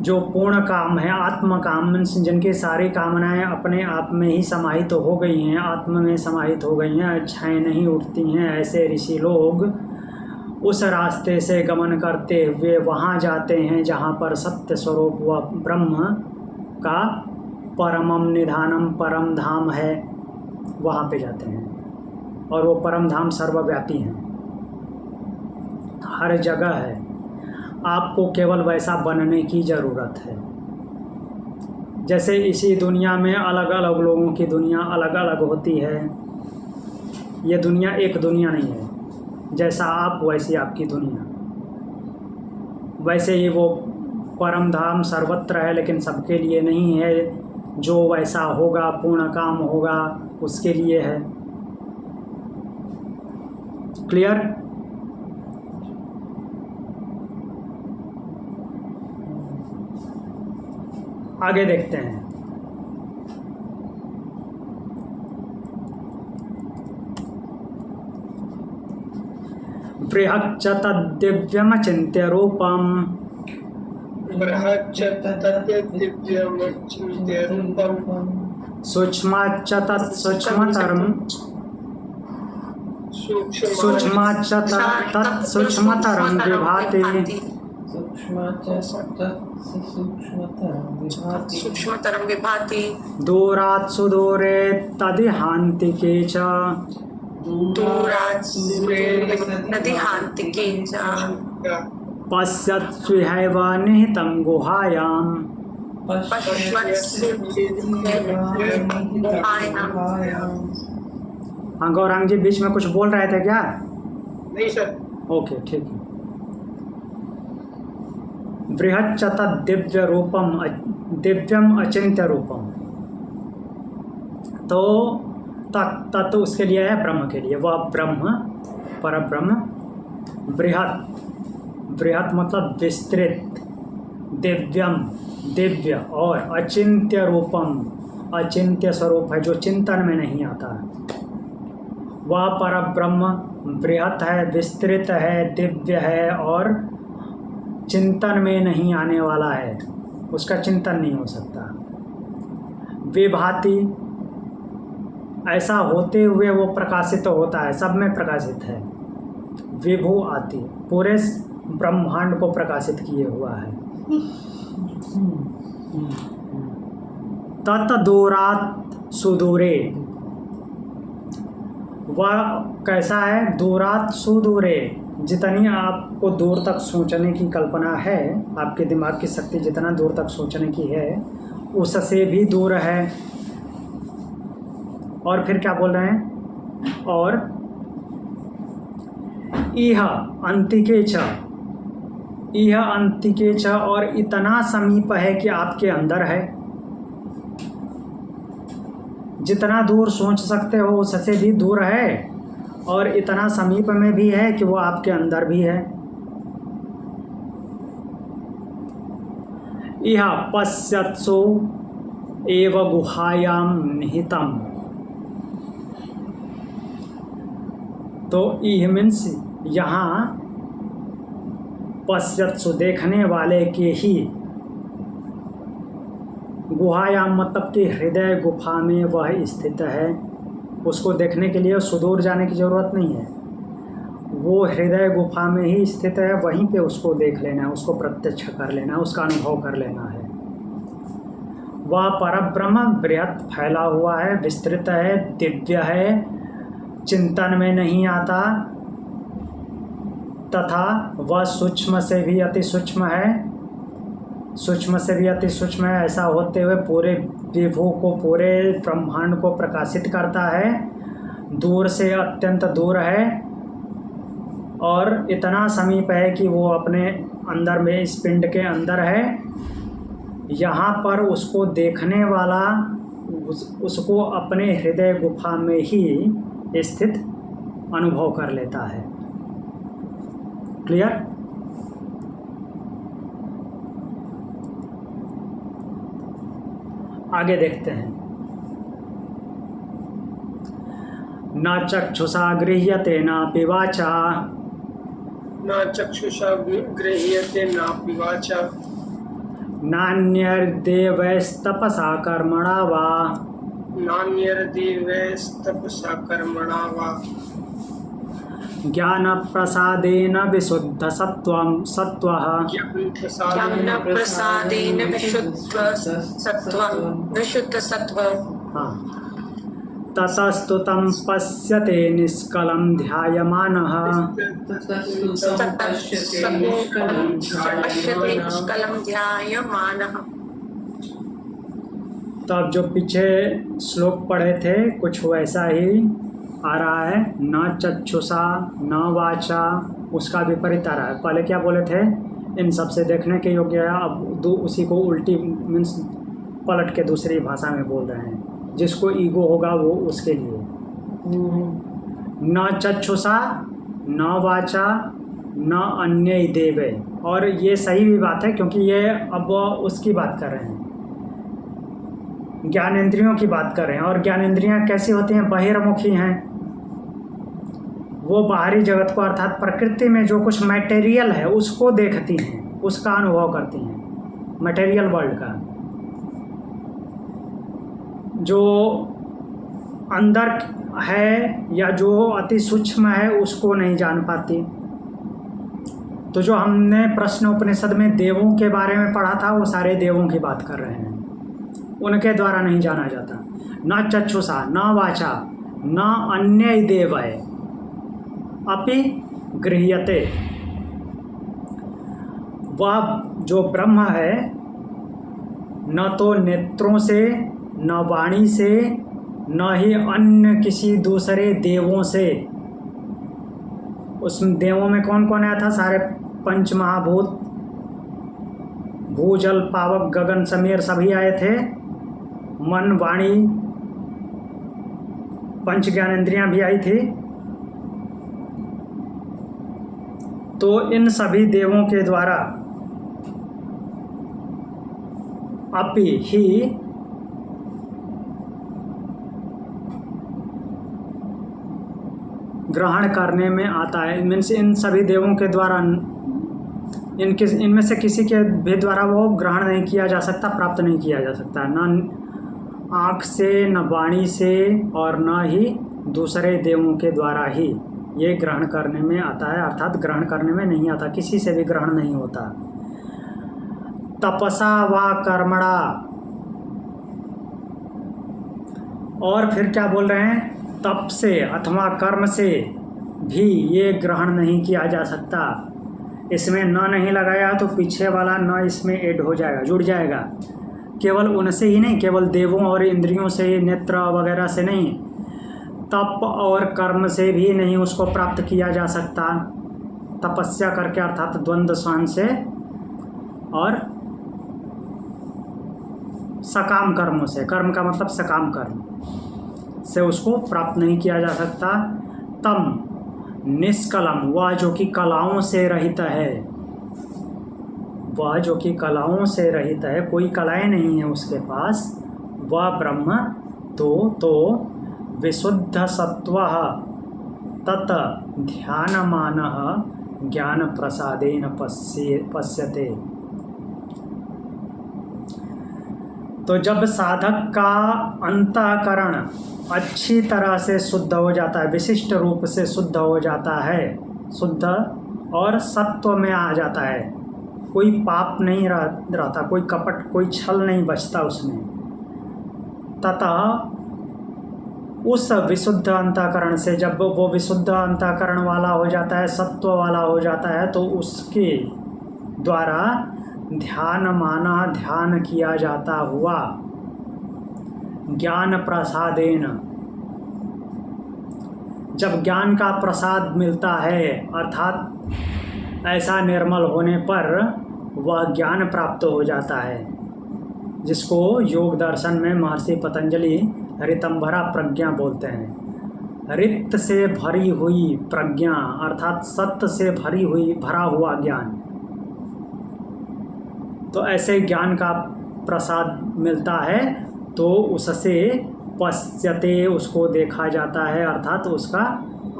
जो पूर्ण काम है, आत्म काम, जिनकी सारी कामनाएं अपने आप में ही समाहित तो हो गई हैं, आत्म में समाहित हो गई हैं, इच्छाएं नहीं उठती हैं, ऐसे ऋषि लोग उस रास्ते से गमन करते हुए वहाँ जाते हैं जहाँ पर सत्य स्वरूप व ब्रह्म का परमम निधानम, परम धाम है, वहाँ पे जाते हैं। और वो परम धाम सर्वव्यापी है, हर जगह है। आपको केवल वैसा बनने की ज़रूरत है। जैसे इसी दुनिया में अलग अलग लोगों की दुनिया अलग अलग होती है, ये दुनिया एक दुनिया नहीं है। जैसा आप वैसी आपकी दुनिया, वैसे ही वो परम धाम सर्वत्र है, लेकिन सबके लिए नहीं है। जो वैसा होगा, पूर्ण काम होगा, उसके लिए है। क्लियर? आगे देखते हैं। बृहच्च तद्दिव्यमचिन्त्य रूपम्, सूक्ष्माच्च तत्सूक्ष्मतरं, सूक्ष्माच्च तत्सूक्ष्मतरं विभाति, सूक्ष्मतरं विभाति, दूरात् सुदूरे तदिहान्तिके च, दूरात् नदिहान्तिके च, पश्यत्स्विहैव निहितं गुहायाम्। हाँ गौरांग जी बीच में कुछ बोल रहे थे क्या? नहीं सर। ओके ठीक है। बृहच्च तद्दिव्य रूपम, दिव्यम अचिंत्य रूपम। तो तत् उसके लिए है, ब्रह्म के लिए, वह ब्रह्म, परब्रह्म। बृहत्, बृहत् मतलब विस्तृत, दिव्यम दिव्य, और अचिंत्य रूपम, अचिंत्य स्वरूप है जो चिंतन में नहीं आता। वह परब्रह्म बृहत् है, विस्तृत है, दिव्य है और चिंतन में नहीं आने वाला है, उसका चिंतन नहीं हो सकता। विभाति, ऐसा होते हुए वो प्रकाशित होता है, सब में प्रकाशित है। विभु आती, पूरे ब्रह्मांड को प्रकाशित किए हुआ है। तत् दूरात सुदूरे, वह कैसा है? दूरात सुदूरे, जितनी आपको दूर तक सोचने की कल्पना है, आपके दिमाग की शक्ति जितना दूर तक सोचने की है, उससे भी दूर है। और फिर क्या बोल रहे हैं? और इह अंतिके च, यह अंतिके च, और इतना समीप है कि आपके अंदर है। जितना दूर सोच सकते हो उससे भी दूर है, और इतना समीप में भी है कि वो आपके अंदर भी है। यह पश्यत्सु एव गुहायाम निहितम, तो यह मीन्स यहाँ पश्यत्सु देखने वाले के ही, गुहायाम मतलब कि हृदय गुफा में वह स्थित है। उसको देखने के लिए सुदूर जाने की ज़रूरत नहीं है, वो हृदय गुफा में ही स्थित है, वहीं पे उसको देख लेना है, उसको प्रत्यक्ष कर लेना है, उसका अनुभव कर लेना है। वह परब्रह्म बृहत फैला हुआ है, विस्तृत है, दिव्य है, चिंतन में नहीं आता, तथा वह सूक्ष्म से भी अति सूक्ष्म है, सूक्ष्म से भी अति सूक्ष्म है। ऐसा होते हुए पूरे विभु को, पूरे ब्रह्मांड को प्रकाशित करता है, दूर से अत्यंत दूर है, और इतना समीप है कि वो अपने अंदर में, इस पिंड के अंदर है। यहाँ पर उसको देखने वाला उसको अपने हृदय गुफा में ही स्थित अनुभव कर लेता है। क्लियर? आगे देखते हैं। न चक्षुषा गृह्यते नापि वाचा, न चक्षुषा गृह्यते नापि वाचा, नान्यर्देवैस्तपसा कर्मणा वा, नान्यर्देवैस्तपसा कर्मणा वा, ज्ञानप्रसादेन विशुद्ध सत्वं सत्वः ज्ञानप्रसादेन विशुद्ध सत्व हाँ, ततस्तु तं पश्यते निष्कलं ध्यायमानः, पश्यते निष्कलं ध्यायमानः। तो अब जो पीछे श्लोक पढ़े थे कुछ वैसा ही आ रहा है। न चक्षुषा न वाचा, उसका विपरीत आ रहा है। पहले क्या बोले थे? इन सब से देखने के योग्य है, अब उसी को उल्टी मीन्स पलट के दूसरी भाषा में बोल रहे हैं। जिसको ईगो होगा वो उसके लिए। न चक्षुषा न वाचा न अन्य देवे, और ये सही भी बात है क्योंकि ये अब उसकी बात कर रहे हैं, ज्ञानेंद्रियों की बात कर रहे हैं। और ज्ञानेंद्रियां कैसी होती हैं? बहिर्मुखी हैं। वो बाहरी जगत को अर्थात प्रकृति में जो कुछ मटेरियल है उसको देखती हैं, उसका अनुभव करती हैं, मटेरियल वर्ल्ड का। जो अंदर है या जो अति सूक्ष्म है उसको नहीं जान पाती। तो जो हमने प्रश्न उपनिषद में देवों के बारे में पढ़ा था वो सारे देवों की बात कर रहे हैं, उनके द्वारा नहीं जाना जाता। न चक्षुषा न वाचा न अन्य देव है अपि गृह्यते, वह जो ब्रह्म है न तो नेत्रों से न वाणी से न ही अन्य किसी दूसरे देवों से। उस देवों में कौन कौन आया था? सारे पंच महाभूत, भूजल पावक गगन समीर सभी आए थे। मन वाणी पंच ज्ञानेंद्रियां भी आई थी। तो इन सभी देवों के द्वारा अपि ही ग्रहण करने में आता है। मीन्स इन सभी देवों के द्वारा इनमें से किसी के भी द्वारा वो ग्रहण नहीं किया जा सकता, प्राप्त नहीं किया जा सकता। न आँख से, न वाणी से और न ही दूसरे देवों के द्वारा ही ये ग्रहण करने में आता है, अर्थात ग्रहण करने में नहीं आता, किसी से भी ग्रहण नहीं होता। तपसा व कर्मणा, और फिर क्या बोल रहे हैं, तप से अथवा कर्म से भी ये ग्रहण नहीं किया जा सकता। इसमें न नहीं लगाया तो पीछे वाला न इसमें ऐड हो जाएगा, जुड़ जाएगा। केवल उनसे ही नहीं, केवल देवों और इंद्रियों से, नेत्र वगैरह से नहीं, तप और कर्म से भी नहीं उसको प्राप्त किया जा सकता। तपस्या करके अर्थात द्वंद्व सहन से, और सकाम कर्मों से, कर्म का मतलब सकाम कर्म से उसको प्राप्त नहीं किया जा सकता। तम निष्कलम, वह जो कि कलाओं से रहित है, वह जो कि कलाओं से रहित है, कोई कलाएं नहीं है उसके पास, वह ब्रह्म तो विशुद्ध सत्वः तत् ध्यानमानः ज्ञान प्रसादेन पश्यते। तो जब साधक का अंतःकरण अच्छी तरह से शुद्ध हो जाता है, विशिष्ट रूप से शुद्ध हो जाता है, शुद्ध और सत्व में आ जाता है, कोई पाप नहीं रहता, कोई कपट, कोई छल नहीं बचता उसमें, ततः उस विशुद्ध अंतःकरण से, जब वो विशुद्ध अंतःकरण वाला हो जाता है, सत्व वाला हो जाता है, तो उसके द्वारा ध्यान माना, ध्यान किया जाता हुआ, ज्ञान प्रसादेन, जब ज्ञान का प्रसाद मिलता है, अर्थात ऐसा निर्मल होने पर वह ज्ञान प्राप्त हो जाता है, जिसको योग दर्शन में महर्षि पतंजलि ऋतंभरा प्रज्ञा बोलते हैं। रित से भरी हुई प्रज्ञा, अर्थात सत्य से भरा हुआ ज्ञान। तो ऐसे ज्ञान का प्रसाद मिलता है तो उससे पश्यते, उसको देखा जाता है, अर्थात उसका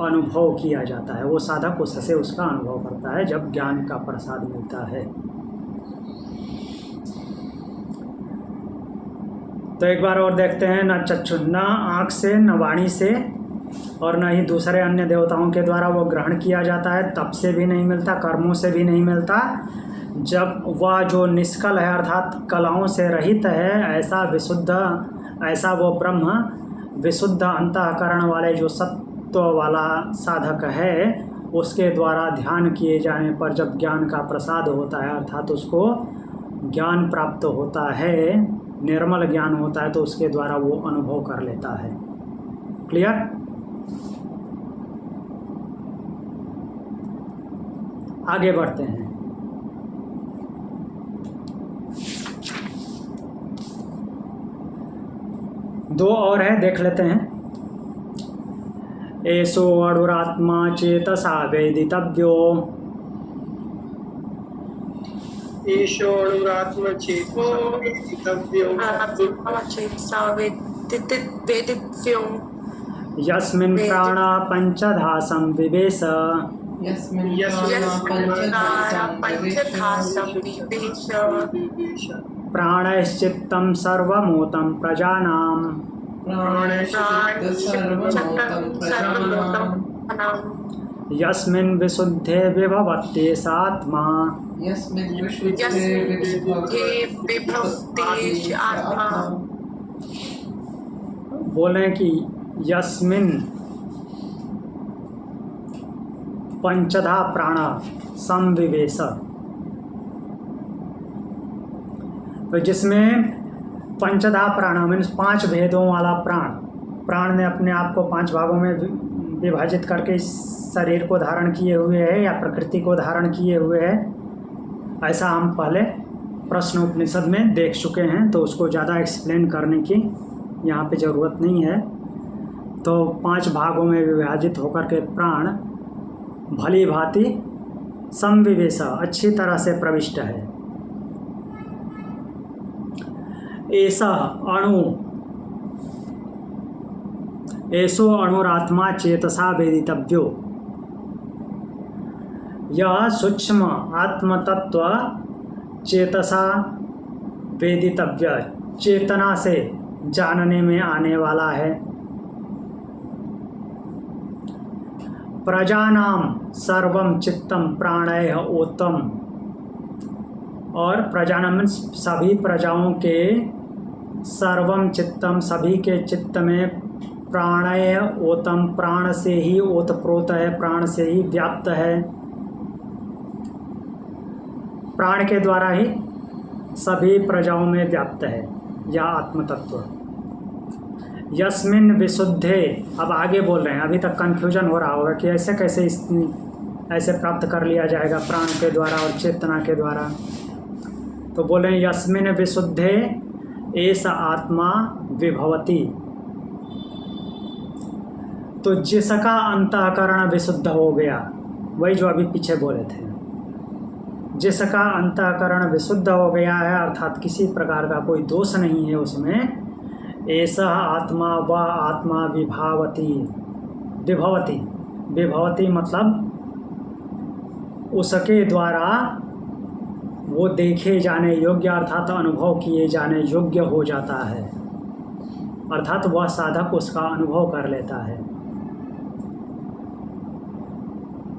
अनुभव किया जाता है। वो साधक उससे उसका अनुभव करता है जब ज्ञान का प्रसाद मिलता है। तो एक बार और देखते हैं, न चक्षु, न आँख से, न वाणी से और न ही दूसरे अन्य देवताओं के द्वारा वो ग्रहण किया जाता है, तप से भी नहीं मिलता, कर्मों से भी नहीं मिलता। जब वह जो निष्कल है, अर्थात कलाओं से रहित है, ऐसा विशुद्ध, ऐसा वो ब्रह्म विशुद्ध अंतःकरण वाले जो सत्व वाला साधक है, उसके द्वारा ध्यान किए जाने पर जब ज्ञान का प्रसाद होता है, अर्थात उसको ज्ञान प्राप्त होता है, निर्मल ज्ञान होता है, तो उसके द्वारा वो अनुभव कर लेता है। क्लियर? आगे बढ़ते हैं। दो और है, देख लेते हैं। एषो अणुरात्मा चेतसा वेदितव्यो, ईशो अणुरात्मा चेतसा वेदितव्यो, यस्मिन् प्राणा पंचधा संविवेश, पंचधा संविवेश, प्राणश्चित्तं सर्वमूतं प्रजानां, यस्मिन् विशुद्धे विभवति सात्मा, बोले कि यस्मिन् पंचधा प्राण संविवेश, तो जिसमें पंचधा प्राण मीन्स 5 भेदों वाला प्राण ने अपने आप को 5 भागों में विभाजित करके शरीर को धारण किए हुए है या प्रकृति को धारण किए हुए है, ऐसा हम पहले प्रश्न उपनिषद में देख चुके हैं, तो उसको ज़्यादा एक्सप्लेन करने की यहाँ पे ज़रूरत नहीं है। तो 5 भागों में विभाजित होकर के प्राण भली भांति संविवेश, अच्छी तरह से प्रविष्ट है। ऐसा एसो अणुरात्मा चेतसा वेदितव्यो, यह सूक्ष्म आत्मतत्व चेतसा वेदितव्य, चेतना से जानने में आने वाला है। प्रजानाम सर्वम चित्तम प्राणय ओतम, और प्रजानाम सभी प्रजाओं के, सर्वम चित्तम सभी के चित्त में, प्राणय ओतम प्राण से ही ओतप्रोत है, प्राण से ही व्याप्त है, प्राण के द्वारा ही सभी प्रजाओं में व्याप्त है यह आत्मतत्व। यस्मिन विशुद्धे, अब आगे बोल रहे हैं, अभी तक कन्फ्यूजन हो रहा होगा कि ऐसे कैसे ऐसे प्राप्त कर लिया जाएगा प्राण के द्वारा और चेतना के द्वारा। तो बोल रहे हैं यस्मिन विशुद्धे एष आत्मा विभवती, तो जिसका अंतःकरण विशुद्ध हो गया, वही जो अभी पीछे बोले थे, जिसका अंतःकरण विशुद्ध हो गया है अर्थात किसी प्रकार का कोई दोष नहीं है उसमें, ऐसा आत्मा व आत्मा विभावती, विभवती, विभवती मतलब उसके द्वारा वो देखे जाने योग्य अर्थात अनुभव किए जाने योग्य हो जाता है, अर्थात वह साधक उसका अनुभव कर लेता है।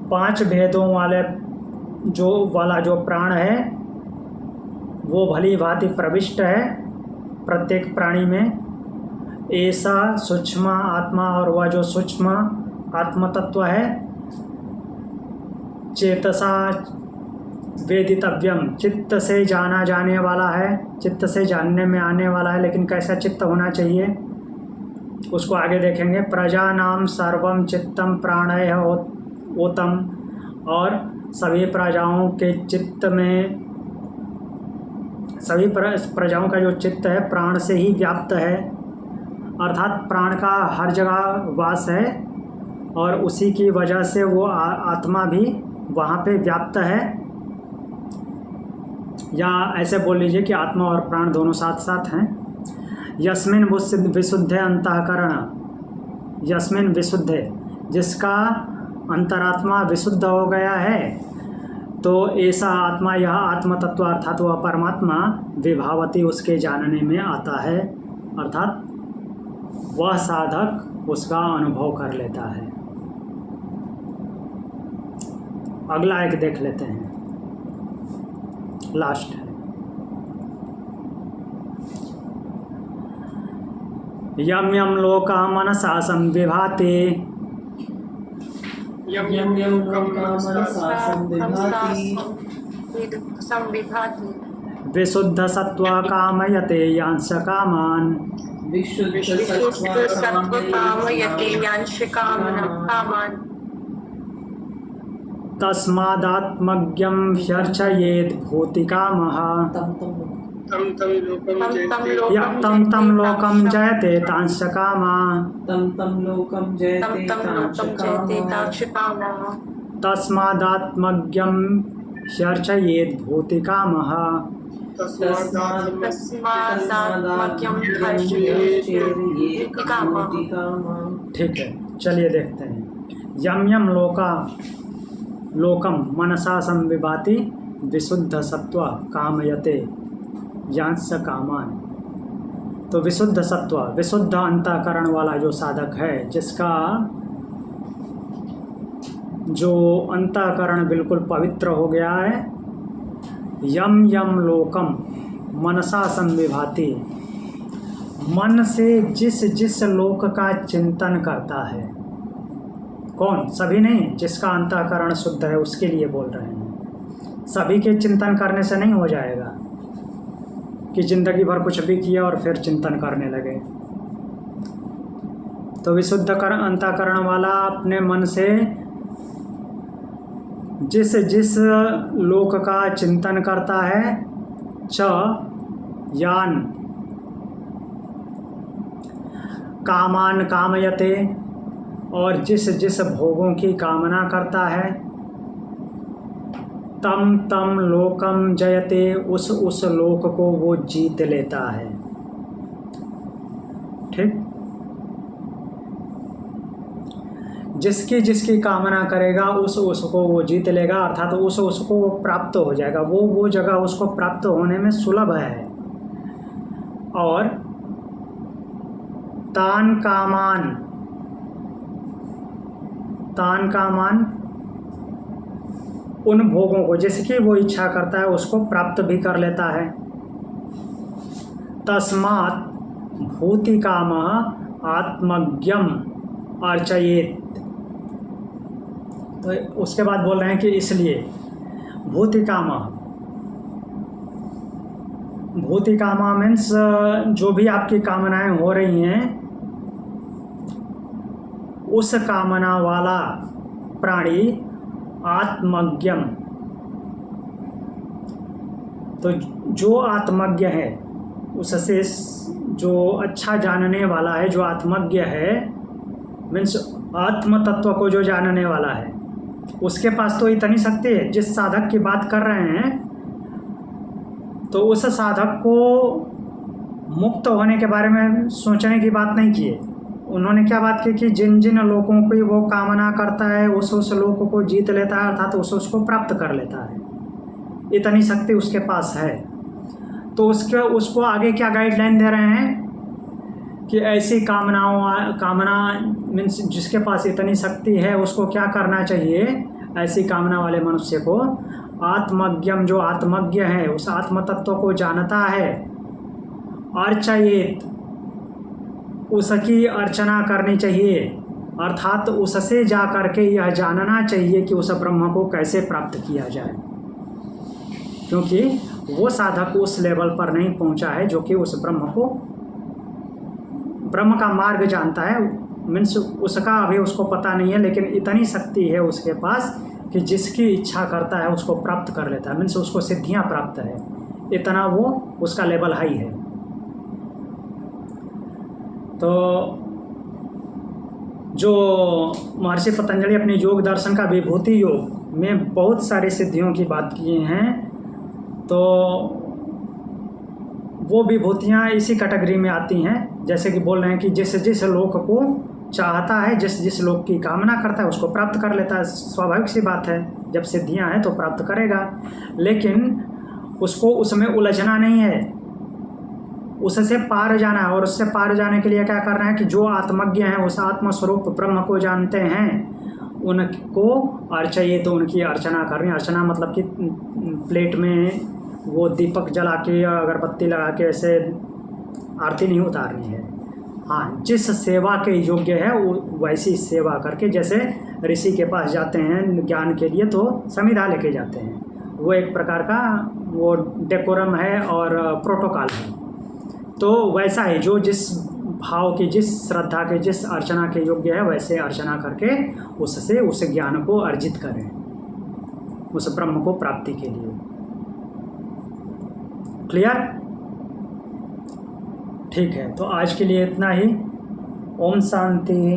5 भेदों वाला जो प्राण है वो भली भांति प्रविष्ट है प्रत्येक प्राणी में। ऐसा सूक्ष्म आत्मा, और वह जो सूक्ष्म आत्म तत्व है, चेतसा वेदितव्यम, चित्त से जाना जाने वाला है, चित्त से जानने में आने वाला है। लेकिन कैसा चित्त होना चाहिए उसको आगे देखेंगे। प्रजानाम सर्वम चित्तम प्राणय ओतम, और सभी प्रजाओं के चित्त में, सभी प्रजाओं का जो चित्त है प्राण से ही व्याप्त है, अर्थात प्राण का हर जगह वास है और उसी की वजह से वो आत्मा भी वहाँ पे व्याप्त है। या ऐसे बोल लीजिए कि आत्मा और प्राण दोनों साथ साथ हैं। यस्मिन विशुद्धे अंतःकरण, यस्मिन विशुद्धे, जिसका अंतरात्मा विशुद्ध हो गया है, तो ऐसा आत्मा, यह आत्म तत्व अर्थात वह परमात्मा, विभावती उसके जानने में आता है, अर्थात वह साधक उसका अनुभव कर लेता है। अगला एक देख लेते हैं, लास्ट है। यम यम लोका मनसा संविभाति, यम यम यम लोकम लोका मनसा संविभाति, संविभाति विशुद्ध सत्व कामयते यांश कामान, विशुद्ध सत्व कामयते यांश कामान, तस्मादात्मज्ञं ह्यर्चयेत् भूतिकामः, तम तं लोकं जयते तांश कामा, तम लोकम जयते तांशकामः, तस्मादात्मज्ञं ह्यर्चयेत् भूतिकामः। तस्मादात्मज्ञं ह्यर्चयेत् भूतिकामः। ठीक है, चलिए देखते हैं। यम यम लोकम मनसा संविभाति, विशुद्ध सत्व कामयते यांश कामान। तो विशुद्ध सत्व, विशुद्ध अंतःकरण वाला जो साधक है, जिसका जो अंतःकरण बिल्कुल पवित्र हो गया है, यम यम लोकम मनसा संविभाति, मन से जिस जिस लोक का चिंतन करता है। कौन? सभी नहीं, जिसका अंतःकरण शुद्ध है उसके लिए बोल रहे हैं। सभी के चिंतन करने से नहीं हो जाएगा कि जिंदगी भर कुछ भी किया और फिर चिंतन करने लगे। तो विशुद्ध अंतःकरण वाला अपने मन से जिस जिस लोक का चिंतन करता है, च यान कामान कामयते, और जिस जिस भोगों की कामना करता है, तम तम लोकम जयते, उस लोक को वो जीत लेता है। ठीक, जिसकी जिसकी कामना करेगा उसको वो जीत लेगा, अर्थात उसको वो प्राप्त हो जाएगा। वो जगह उसको प्राप्त होने में सुलभ है। और तान कामान उन भोगों को जिसकी वो इच्छा करता है उसको प्राप्त भी कर लेता है। तस्मात् भूति कामः आत्मज्ञम अर्चयेत्। तो उसके बाद बोल रहे हैं कि इसलिए भूति कामा मीन्स जो भी आपकी कामनाएं हो रही हैं उस कामना वाला प्राणी आत्मज्ञम, तो जो आत्मज्ञ है उससे जो अच्छा जानने वाला है, जो आत्मज्ञ है मीन्स आत्म तत्व को जो जानने वाला है, उसके पास तो इतनी शक्ति है। जिस साधक की बात कर रहे हैं तो उस साधक को मुक्त होने के बारे में सोचने की बात नहीं की है। उन्होंने क्या बात की कि जिन जिन लोगों की वो कामना करता है उस लोगों को जीत लेता है, अर्थात उसको प्राप्त कर लेता है। इतनी शक्ति उसके पास है। तो उसको आगे क्या गाइडलाइन दे रहे हैं कि ऐसी कामना मीन्स जिसके पास इतनी शक्ति है उसको क्या करना चाहिए। ऐसी कामना वाले मनुष्य को आत्मज्ञम, जो आत्मज्ञ है उस आत्म तत्व को जानता है, अर्चयेत, उसकी अर्चना करनी चाहिए, अर्थात उससे जा कर के यह जानना चाहिए कि उस ब्रह्म को कैसे प्राप्त किया जाए, क्योंकि वो साधक उस लेवल पर नहीं पहुंचा है जो कि उस ब्रह्म का मार्ग जानता है। मीन्स उसका अभी उसको पता नहीं है, लेकिन इतनी शक्ति है उसके पास कि जिसकी इच्छा करता है उसको प्राप्त कर लेता है। मीन्स उसको सिद्धियां प्राप्त है, इतना वो उसका लेवल हाई है। तो जो महर्षि पतंजलि अपने योग दर्शन का विभूति योग में बहुत सारी सिद्धियों की बात किए हैं, तो वो विभूतियाँ इसी कैटेगरी में आती हैं। जैसे कि बोल रहे हैं कि जिस लोक को चाहता है, जिस लोक की कामना करता है उसको प्राप्त कर लेता है। स्वाभाविक सी बात है, जब सिद्धियाँ हैं तो प्राप्त करेगा, लेकिन उसको उसमें उलझना नहीं है, उससे पार जाना है। और उससे पार जाने के लिए क्या करना है कि जो आत्मज्ञ हैं, उस आत्मस्वरूप ब्रह्म को जानते हैं, उनको अर्चयिए, तो उनकी अर्चना करनी। अर्चना मतलब कि प्लेट में वो दीपक जला के या अगरबत्ती लगा के ऐसे आरती नहीं उतारनी है। हाँ, जिस सेवा के योग्य है वो वैसी सेवा करके, जैसे ऋषि के पास जाते हैं ज्ञान के लिए तो समिधा लेके जाते हैं, वो एक प्रकार का वो डेकोरम है और प्रोटोकॉल है। तो वैसा ही जो जिस भाव की, जिस श्रद्धा के, जिस अर्चना के योग्य है वैसे अर्चना करके उससे उस ज्ञान को अर्जित करें, उस ब्रह्म को प्राप्ति के लिए। क्लियर? ठीक है, तो आज के लिए इतना ही। ओम शांति।